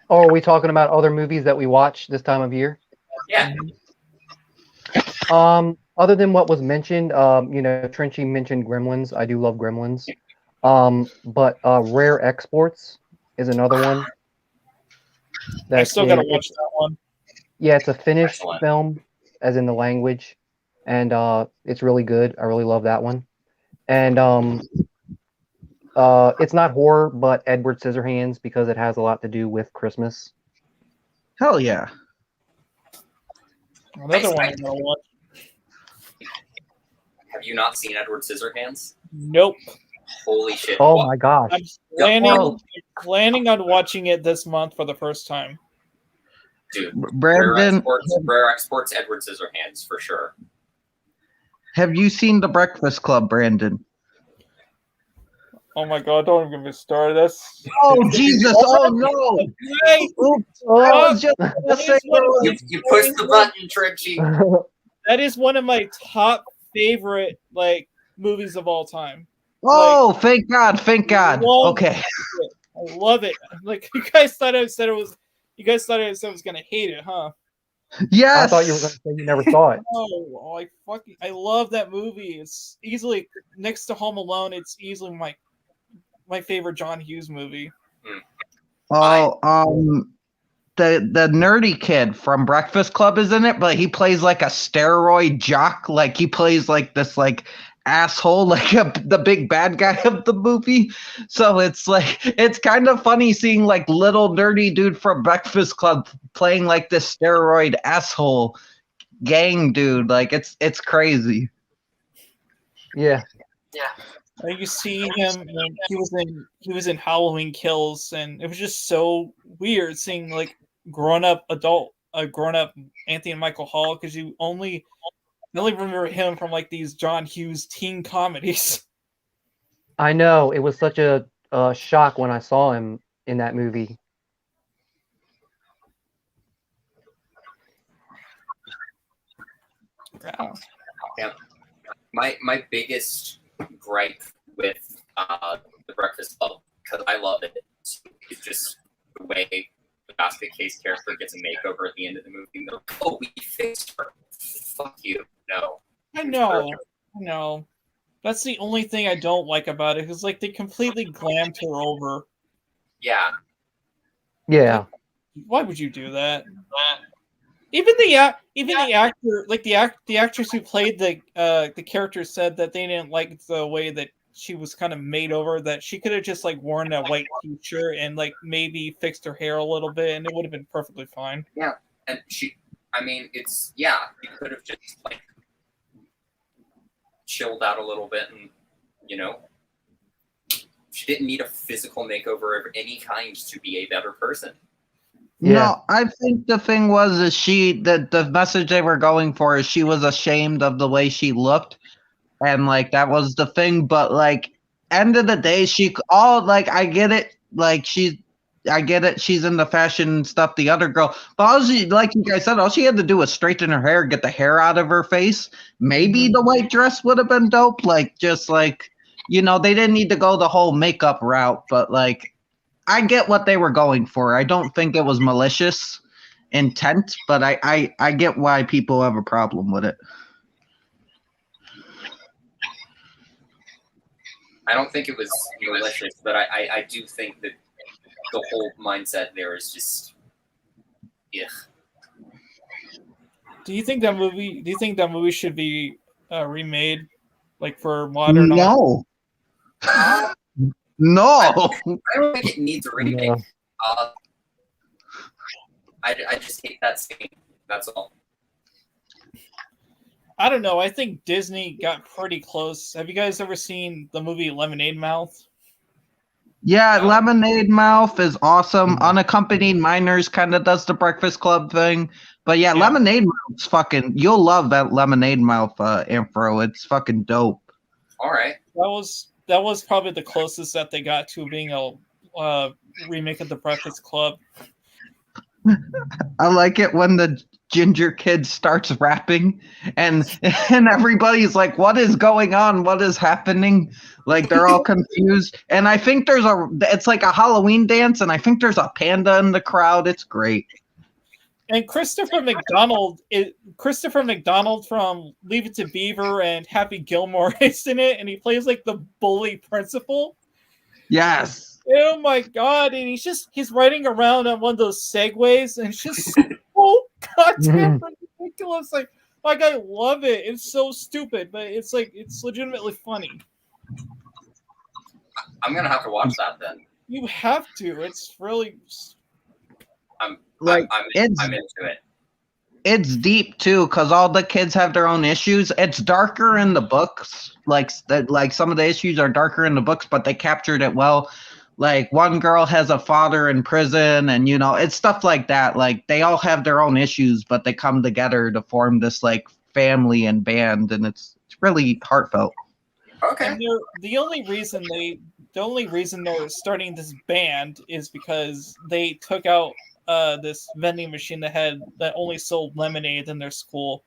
Oh, are we talking about other movies that we watch this time of year? Yeah. Other than what was mentioned, Trenchy mentioned Gremlins. I do love Gremlins. But Rare Exports is another one. I still gotta watch that one. Yeah, it's a Finnish Excellent. film, as in the language, and it's really good. I really love that one. And it's not horror, but Edward Scissorhands, because it has a lot to do with Christmas. Hell yeah. Another one I'm gonna watch. Have you not seen Edward Scissorhands? Nope. Holy shit! Oh What- my gosh! I'm planning on watching it this month for the first time. dude! Brandon, Rare Exports, Edward Scissorhands for sure. have you seen The Breakfast Club, Brandon? Oh my god! Don't even get me started. That's Oh, Jesus. Oh, no. Hey, Oops. I was just going to say You pushed the button, Trenchy. that is one of my top favorite movies of all time. Oh, thank God. Thank God. Love Okay. I love it. Like you guys thought I said it was. You guys thought I said I was gonna hate it, huh? Yes. I thought you were going to say you never saw it. Oh, I love that movie. It's easily next to Home Alone. It's easily my favorite John Hughes movie. Oh, the nerdy kid from Breakfast Club is in it, but he plays like a steroid jock. Like he plays like this asshole, like the big bad guy of the movie. So it's kind of funny seeing like little nerdy dude from Breakfast Club playing like this steroid asshole gang dude. Like it's crazy. Yeah. You see him. He was in Halloween Kills, and it was just so weird seeing grown up Anthony and Michael Hall, because you only remember him from these John Hughes teen comedies. I know. It was such a shock when I saw him in that movie. Wow. Yeah. My biggest gripe with the Breakfast Club, because I love it, is just the way the basket case character gets a makeover at the end of the movie. And they're like, oh, we fixed her. Fuck you. No. I know. That's the only thing I don't like about it, because they completely glammed her over. Yeah. Yeah. Why would you do that? Even the actor, the actress who played the character, said that they didn't like the way that she was kind of made over. That she could have just worn a white t-shirt and maybe fixed her hair a little bit, and it would have been perfectly fine. Yeah. And you could have just chilled out a little bit, and she didn't need a physical makeover of any kind to be a better person. Yeah. No, I think the thing was the message they were going for is she was ashamed of the way she looked, and that was the thing. But end of the day, I get it. I get it. She's into fashion stuff. The other girl, but like you guys said, all she had to do was straighten her hair, get the hair out of her face. Maybe the white dress would have been dope. They didn't need to go the whole makeup route, but I get what they were going for. I don't think it was malicious intent, but I get why people have a problem with it. I don't think it was malicious, but I do think that the whole mindset there is just, ugh. Do you think that movie should be remade, for modern? No. No. I don't think it needs a remake. No. I just hate that scene. That's all. I don't know. I think Disney got pretty close. Have you guys ever seen the movie Lemonade Mouth? Yeah, Lemonade Mouth is awesome. Unaccompanied Minors kind of does the Breakfast Club thing. But yeah, Lemonade Mouth's you'll love that Lemonade Mouth Amphro. It's fucking dope. All right. That was probably the closest that they got to being a remake of the Breakfast Club. I like it when the ginger kid starts rapping and everybody's like, what is going on? What is happening? They're all confused. And I think it's like a Halloween dance, and I think there's a panda in the crowd. It's great. And Christopher McDonald from Leave It to Beaver and Happy Gilmore is in it, and he plays like the bully principal. Yes. Oh my god! And he's riding around on one of those segways, and it's just so goddamn ridiculous. Like I love it. It's so stupid, but it's legitimately funny. I'm gonna have to watch that then. You have to. It's really. I'm it's into it. it's deep too, because all the kids have their own issues. It's darker in the books, like some of the issues are darker in the books, but they captured it well. Like one girl has a father in prison, and it's stuff like that. Like they all have their own issues, but they come together to form this like family and band, and it's really heartfelt. Okay. And the only reason they're starting this band is because they took out this vending machine that only sold lemonade in their school,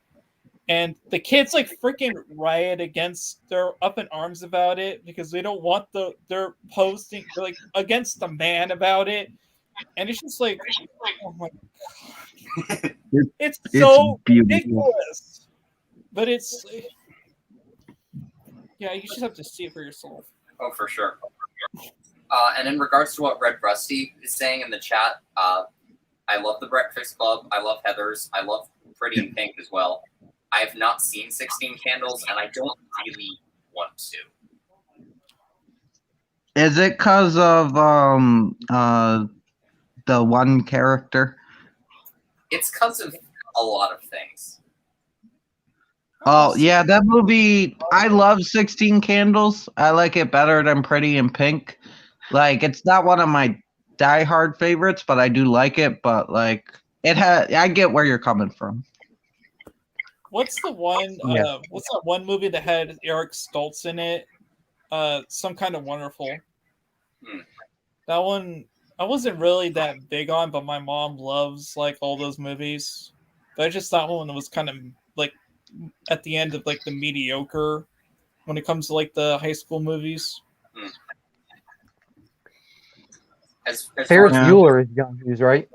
and the kids like freaking riot against. They're up in arms about it because they don't want they're posting like against the man about it, and it's just like, oh my god, it's so ridiculous. But it's yeah, you just have to see it for yourself. Oh, for sure. And in regards to what Red Rusty is saying in the chat, I love The Breakfast Club. I love Heathers. I love Pretty in Pink as well. I have not seen 16 Candles, and I don't really want to. Is it because of the one character? It's because of a lot of things. Oh yeah, that movie. I love 16 Candles. I like it better than Pretty in Pink. Like it's not one of my diehard favorites, but I do like it. But like I get where you're coming from. What's the one? Yeah. What's that one movie that had Eric Stoltz in it? Some Kind of Wonderful. That one I wasn't really that big on, but my mom loves like all those movies. But I just thought one was kind of like at the end of like the mediocre when it comes to like the high school movies. As Ferris Yeah. Bueller is young news, right?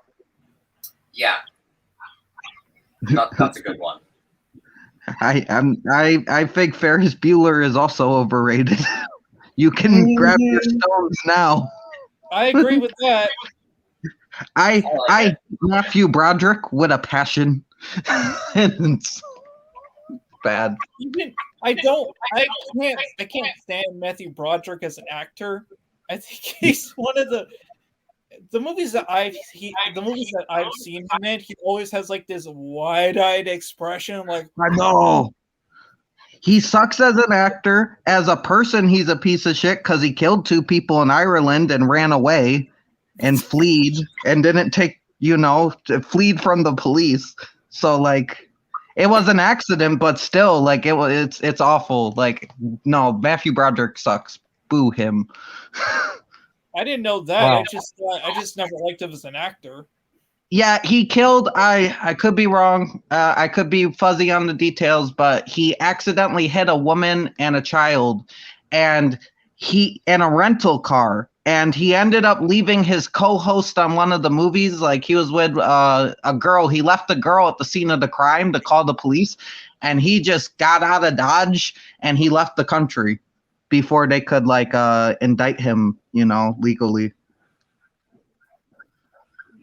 Yeah. That's a good one. I think Ferris Bueller is also overrated. You can grab your stones now. I agree with that. I Matthew Broderick with a passion. It's bad. I can't stand Matthew Broderick as an actor. I think he's one of the movies that I've seen him in. He always has like this wide-eyed expression, like I know. He sucks as an actor. As a person, he's a piece of shit because he killed 2 people in Ireland and ran away and fled and didn't fled from the police. So like it was an accident, but still like it's awful. Like no, Matthew Broderick sucks. Boo him. I didn't know that. Wow. I just never liked him as an actor. Yeah, he killed. I could be wrong. I could be fuzzy on the details, but he accidentally hit a woman and a child, and he in a rental car, and he ended up leaving his co-host on one of the movies. Like he was with a girl. He left the girl at the scene of the crime to call the police, and he just got out of Dodge and he left the country before they could like indict him, legally.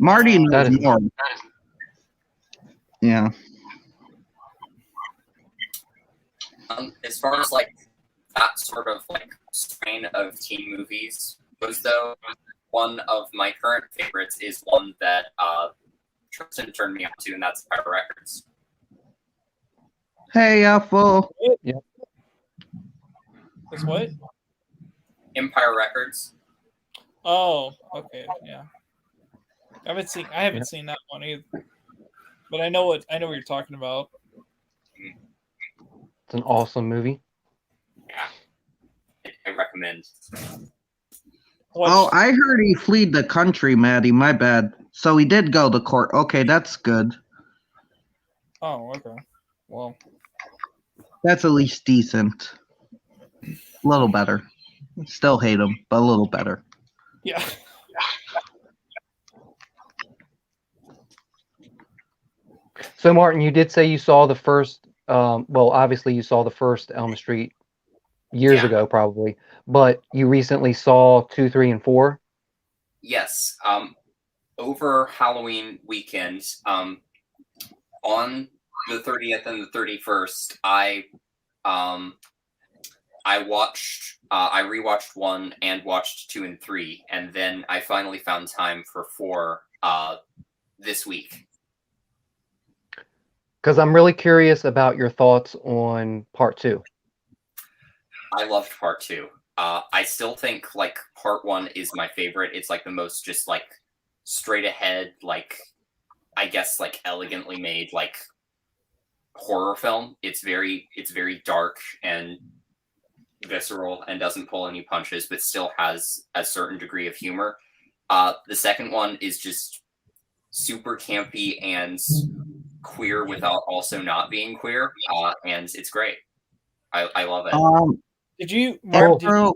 Marty knows more. Yeah. As far as like that sort of like strain of teen movies goes, though, one of my current favorites is one that Tristan turned me on to, and that's Empire Records. Hey, Apple. It's what? Empire Records. Oh, okay, yeah. I haven't seen that one either. But I know what you're talking about. It's an awesome movie. Yeah, I recommend. Oh, I heard he fled the country, Maddie. My bad. So he did go to court. Okay, that's good. Oh, okay. Well, That's at least decent. A little better. Still hate him, but a little better. yeah. So, Martin, you did say you saw the first. Well, obviously, you saw the first Elm Street years Yeah. ago, probably, but you recently saw 2, 3, and 4. Yes. Over Halloween weekend, on the 30th and the 31st, I rewatched 1 and watched 2 and 3, and then I finally found time for 4 this week. Because I'm really curious about your thoughts on part 2. I loved part 2. I still think like part 1 is my favorite. It's like the most just like straight ahead, like I guess like elegantly made like horror film. It's very dark and visceral and doesn't pull any punches, but still has a certain degree of humor. The second one is just super campy and queer without also not being queer, and it's great. I love it. Did you, Mark? Afro,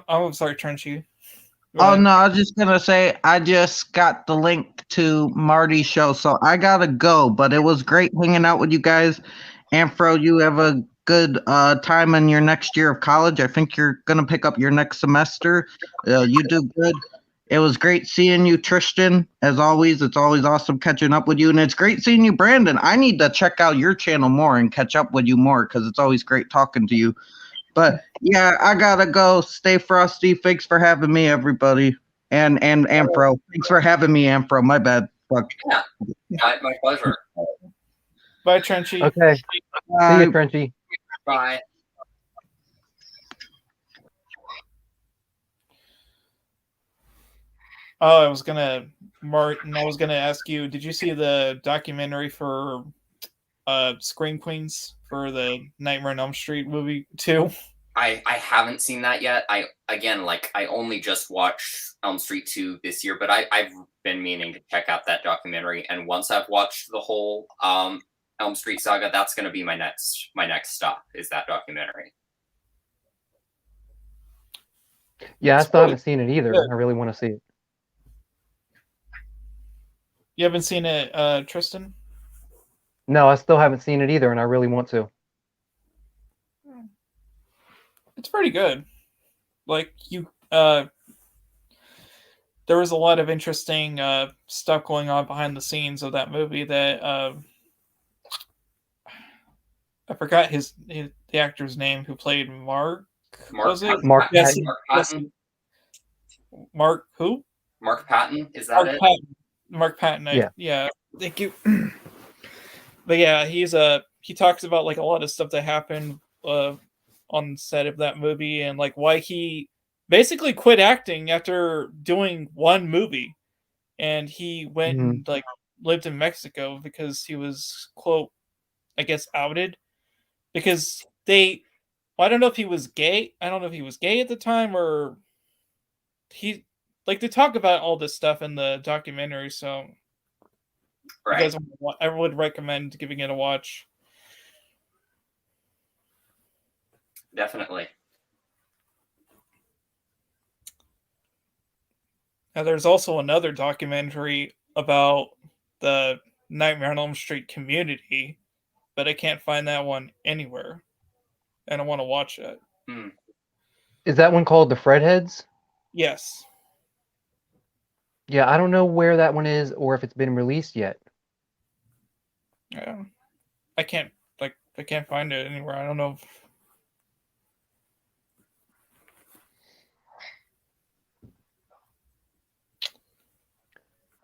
I'm sorry, Trenchy. oh no, I was just gonna say I just got the link to Marty's show, so I gotta go. But it was great hanging out with you guys. Afro, you have a good time in your next year of college. I think you're gonna pick up your next semester. You do good. It was great seeing you, Tristan. As always, it's always awesome catching up with you, and it's great seeing you, Brandon. I need to check out your channel more and catch up with you more because it's always great talking to you. But yeah, I gotta go. Stay frosty. Thanks for having me, everybody. And Ampro. Thanks for having me, Ampro. My bad. Fuck. Yeah, my pleasure. Bye, Trenchy. Okay. See you, Frenchy. Bye. Oh, Martin, I was gonna ask you, did you see the documentary for Scream Queens for the Nightmare on Elm Street movie 2? I haven't seen that yet. I only just watched Elm Street 2 this year, but I've been meaning to check out that documentary. And once I've watched the whole Elm Street saga, that's going to be my next stop, is that documentary. Yeah, I It's still really haven't seen it either. good. I really want to see it. You haven't seen it, Tristan? No, I still haven't seen it either, and I really want to. It's pretty good. Like there was a lot of interesting stuff going on behind the scenes of that movie that I forgot the actor's name who played Mark. Was it Mark Yes, Patton. Mark yes. Patton? Mark who? Mark Patton, is that Mark it? Patton. Mark Patton. Yeah. Thank you. But yeah, he talks about like a lot of stuff that happened on set of that movie and like why he basically quit acting after doing one movie, and he went and like lived in Mexico because he was, quote, I guess, outed because I don't know if he was gay. I don't know if he was gay at the time or he like they talk about all this stuff in the documentary. So Right. you guys, I would recommend giving it a watch. Definitely. Now, there's also another documentary about the Nightmare on Elm Street community, but I can't find that one anywhere, and I want to watch it. Is that one called The Fredheads? Yes. Yeah, I don't know where that one is or if it's been released yet. Yeah. I can't find it anywhere. I don't know.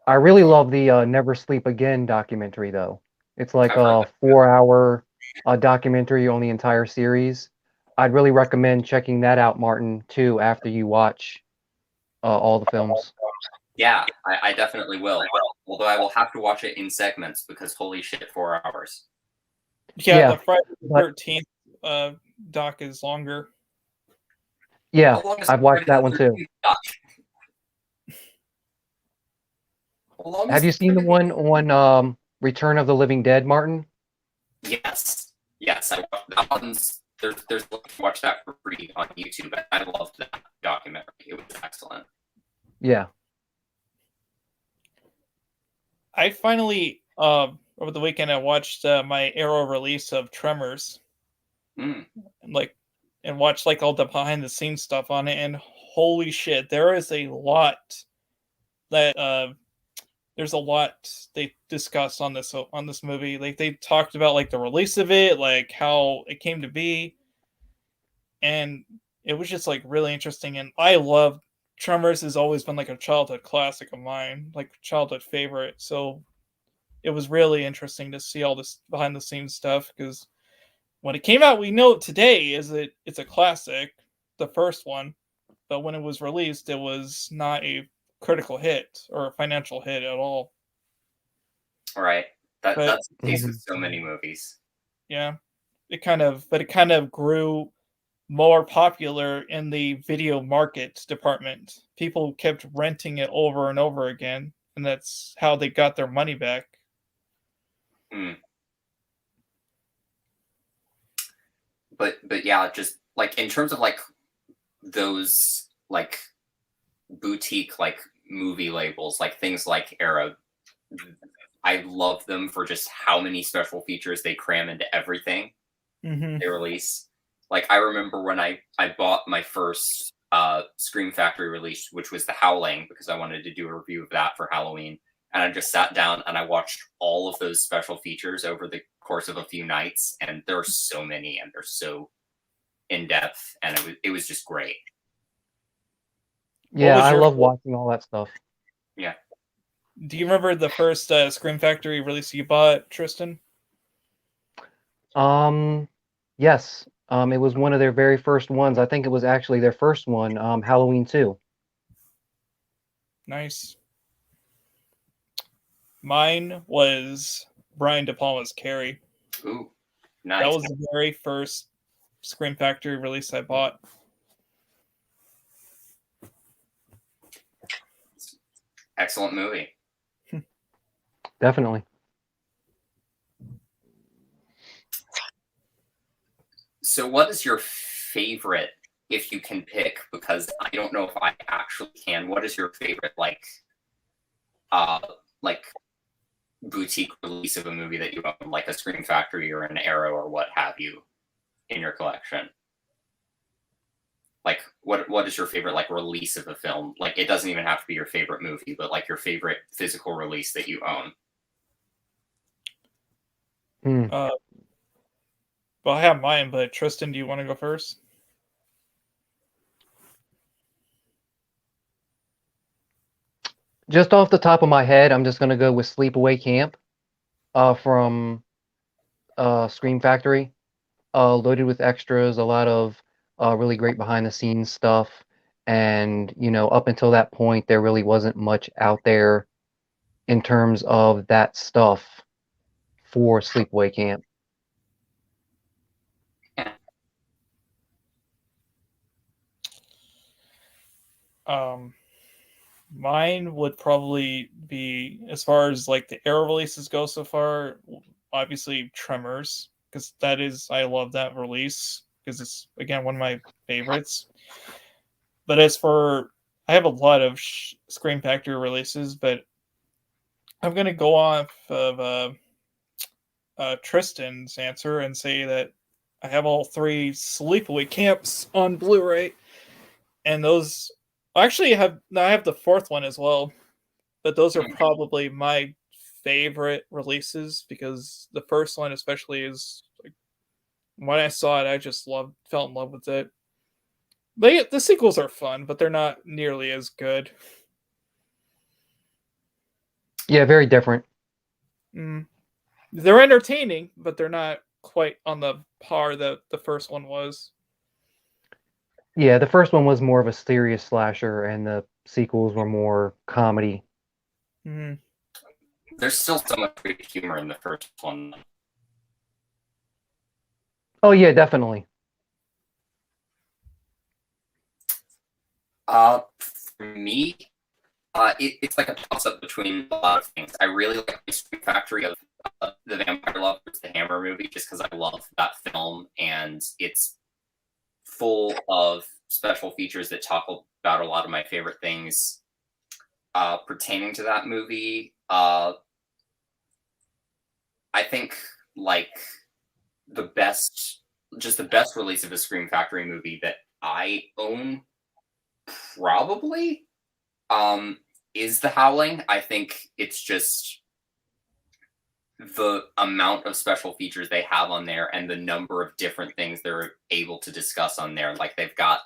I really love the Never Sleep Again documentary, though. It's like I've heard a 4-hour documentary on the entire series. I'd really recommend checking that out, Martin, too, after you watch all the films. Yeah, I definitely will. Although I will have to watch it in segments because holy shit, 4 hours. Yeah, the Friday the but- 13th doc is longer. Yeah, How long is I've watched that one too. Have you seen the one on Return of the Living Dead, Martin? Yes. Yes, I watched that one's there's watch that for free on YouTube. I loved that documentary. It was excellent. Yeah. I finally over the weekend I watched my Arrow release of Tremors, Mm. and watched like all the behind the scenes stuff on it, and holy shit, there is a lot that there's a lot they discussed on this movie. Like they talked about like the release of it, like how it came to be, and it was just like really interesting. And I love Tremors has always been like a childhood classic of mine, like childhood favorite. So it was really interesting to see all this behind the scenes stuff because when it came out, we know today is that it's a classic, the first one, but when it was released, it was not a critical hit or a financial hit at all. All right. But- That's the case with so many movies. Yeah, it kind of grew more popular in the video market department. People kept renting it over and over again, and that's how they got their money back. But yeah, just like in terms of like those like boutique like movie labels, like things like Arrow, I love them for just how many special features they cram into everything they release. Like I remember when I bought my first Scream Factory release, which was The Howling, because I wanted to do a review of that for Halloween. And I just sat down and I watched all of those special features over the course of a few nights, and there are so many, and they're so in depth, and it was just great. Yeah, was I your- love watching all that stuff. Yeah. Do you remember the first Scream Factory release you bought, Tristan? Yes. It was one of their very first ones. I think it was actually their first one, Halloween 2. Nice. Mine was Brian De Palma's Carrie. Ooh, nice. That was the very first Scream Factory release I bought. Excellent movie. Definitely. So what is your favorite, if you can pick, because I don't know if I actually can, what is your favorite like boutique release of a movie that you own, like a Scream Factory or an Arrow or what have you in your collection? Like what is your favorite like release of a film? Like it doesn't even have to be your favorite movie, but like your favorite physical release that you own. Well, I have mine, but Tristan, do you want to go first? Just off the top of my head, I'm just gonna go with Sleepaway Camp, from Scream Factory. Loaded with extras, a lot of really great behind the scenes stuff, and up until that point, there really wasn't much out there in terms of that stuff for Sleepaway Camp. Mine would probably be, as far as like the Arrow releases go so far, obviously Tremors, because I love that release because it's again one of my favorites. But I have a lot of Scream Factory releases, but I'm gonna go off of Tristan's answer and say that I have all three Sleepaway Camps on Blu-ray, and those I have the fourth one as well, but those are probably my favorite releases because the first one especially is like when I saw it, I just fell in love with it. The sequels are fun, but they're not nearly as good. Yeah, very different. They're entertaining, but they're not quite on the par that the first one was. Yeah, the first one was more of a serious slasher, and the sequels were more comedy. There's still so much great humor in the first one. Oh yeah, definitely. For me, it's like a toss-up between a lot of things. I really like the Scream Factory of the Vampire Lovers, the Hammer movie, just because I love that film, and it's full of special features that talk about a lot of my favorite things pertaining to that movie. think like the best release of a Scream Factory movie that I own probably is The Howling. I think it's just the amount of special features they have on there and the number of different things they're able to discuss on there. Like they've got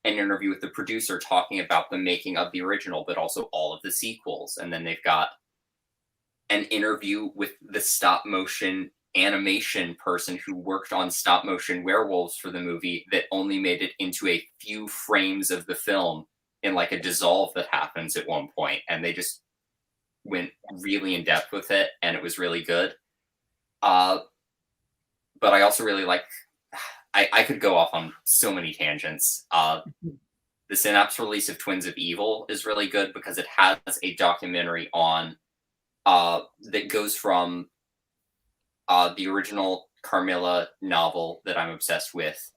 an interview with the producer talking about the making of the original, but also all of the sequels. And then they've got an interview with the stop motion animation person who worked on stop motion werewolves for the movie that only made it into a few frames of the film in like a dissolve that happens at one point. And they just went really in depth with it, and it was really good. But I also really like, I could go off on so many tangents. The Synapse release of Twins of Evil is really good because it has a documentary on that goes from the original Carmilla novel that I'm obsessed with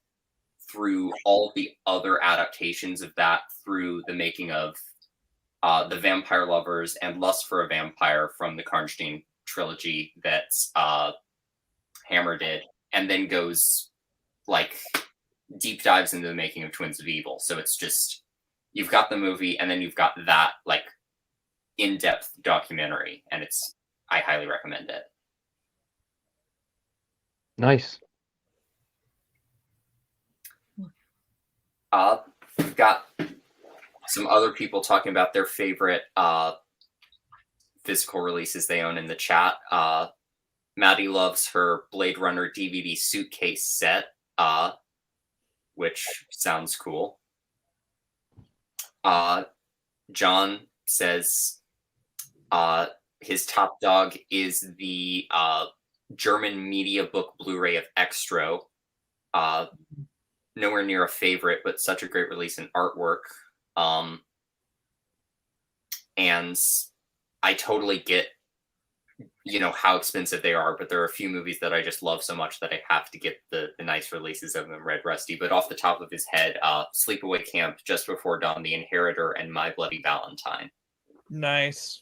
through all the other adaptations of that, through the making of The Vampire Lovers and Lust for a Vampire from the Karnstein trilogy that Hammer did, and then goes like deep dives into the making of Twins of Evil. So it's just, you've got the movie and then you've got that like in-depth documentary, and I highly recommend it. Nice. We've got some other people talking about their favorite physical releases they own in the chat. Maddie loves her Blade Runner DVD suitcase set, which sounds cool. John says his top dog is the German media book Blu-ray of Extro. Nowhere near a favorite, but such a great release in artwork. And I totally get, how expensive they are, but there are a few movies that I just love so much that I have to get the nice releases of them, Red Rusty. But off the top of his head, Sleepaway Camp, Just Before Dawn, The Inheritor, and My Bloody Valentine. Nice.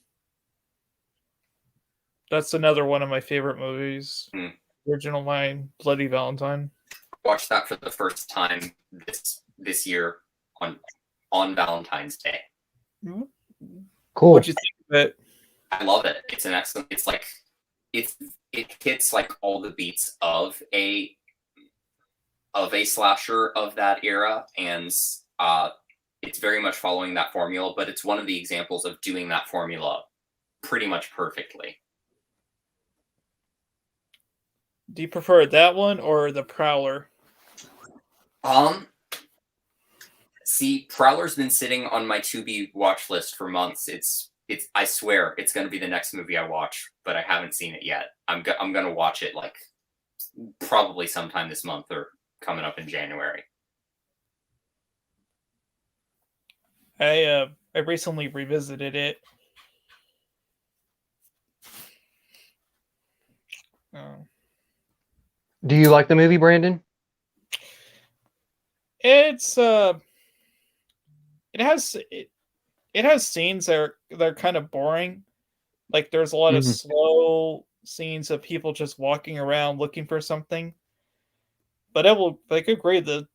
That's another one of my favorite movies. Original My Bloody Valentine. Watched that for the first time this year on Valentine's Day. Cool. What'd you think of it? I love it. It's an excellent. It's like it hits like all the beats of a slasher of that era, and it's very much following that formula. But it's one of the examples of doing that formula pretty much perfectly. Do you prefer that one or the Prowler? See, Prowler's been sitting on my to-be watch list for months. I swear it's going to be the next movie I watch, but I haven't seen it yet. I'm going to watch it like probably sometime this month or coming up in January. I recently revisited it. Do you like the movie, Brandon? It's it has scenes that are kind of boring. Like there's a lot of slow scenes of people just walking around looking for something. But I agree, the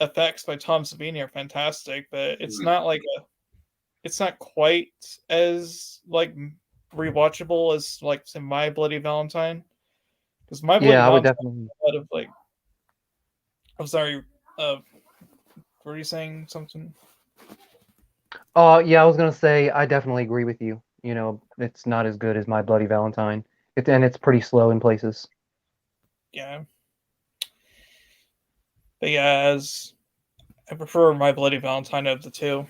effects by Tom Savini are fantastic, but it's not it's not quite as like rewatchable as like say, My Bloody Valentine. Because My Bloody I would Valentine definitely. a lot of like, I'm sorry, were you saying something? Yeah, I was gonna say I definitely agree with you. It's not as good as My Bloody Valentine. It's pretty slow in places. Yeah. But yeah, I prefer My Bloody Valentine of the two.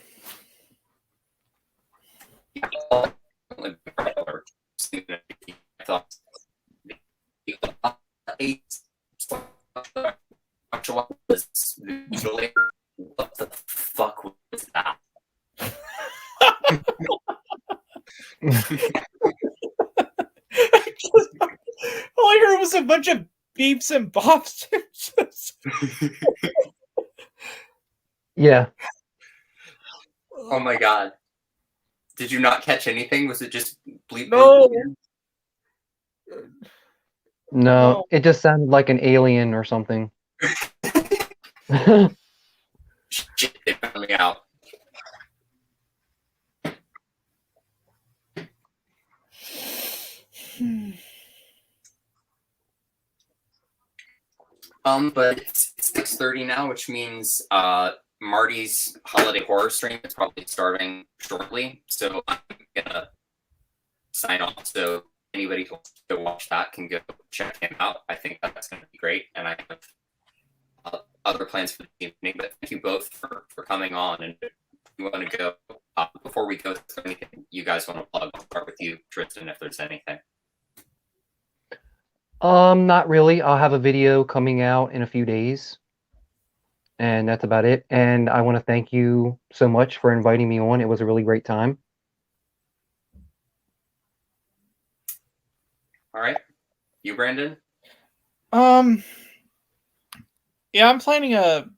What the fuck was that? All I heard was a bunch of beeps and bops. Yeah. Oh my god. Did you not catch anything? Was it just bleep? No. No, it just sounded like an alien or something. Shit, they found me out. But it's 6:30 now, which means Marty's holiday horror stream is probably starting shortly. So I'm gonna sign off. So anybody who wants to watch that can go check him out. I think that's gonna be great. And I have other plans for the evening. But thank you both for coming on. And if you want to go before we go, is there anything you guys want to plug? I'll start with you, Tristan, if there's anything. Not really. I'll have a video coming out in a few days. And that's about it. And I want to thank you so much for inviting me on. It was a really great time. All right. You, Brandon? Yeah, I'm planning I'm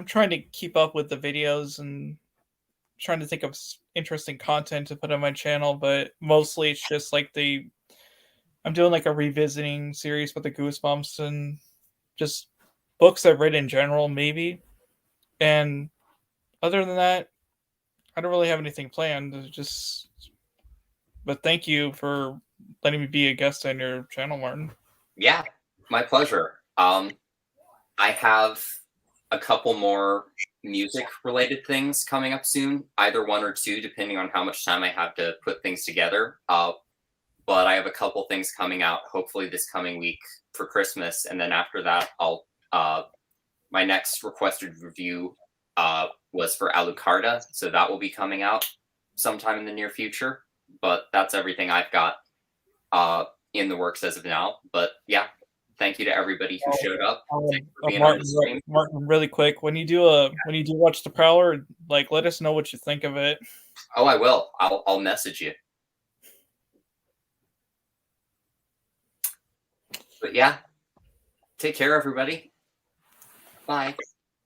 trying to keep up with the videos and trying to think of interesting content to put on my channel, but mostly it's just like I'm doing like a revisiting series with the Goosebumps and just books I've read in general, maybe. And other than that, I don't really have anything planned. But thank you for letting me be a guest on your channel, Martin. Yeah, my pleasure. I have a couple more music related things coming up soon, either one or two, depending on how much time I have to put things together. But I have a couple things coming out, hopefully this coming week for Christmas. And then after that, my next requested review was for Alucarda. So that will be coming out sometime in the near future. But that's everything I've got in the works as of now. But yeah, thank you to everybody who showed up. Thanks for being on the stream. Martin, really quick, when you do watch The Prowler, like let us know what you think of it. Oh, I will. I'll message you. But yeah, take care, everybody. Bye.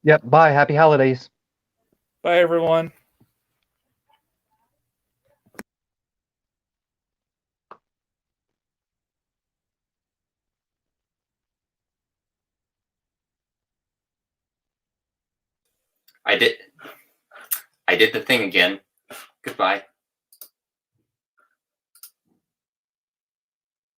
Yep. Bye. Happy holidays. Bye, everyone. I did the thing again. Goodbye.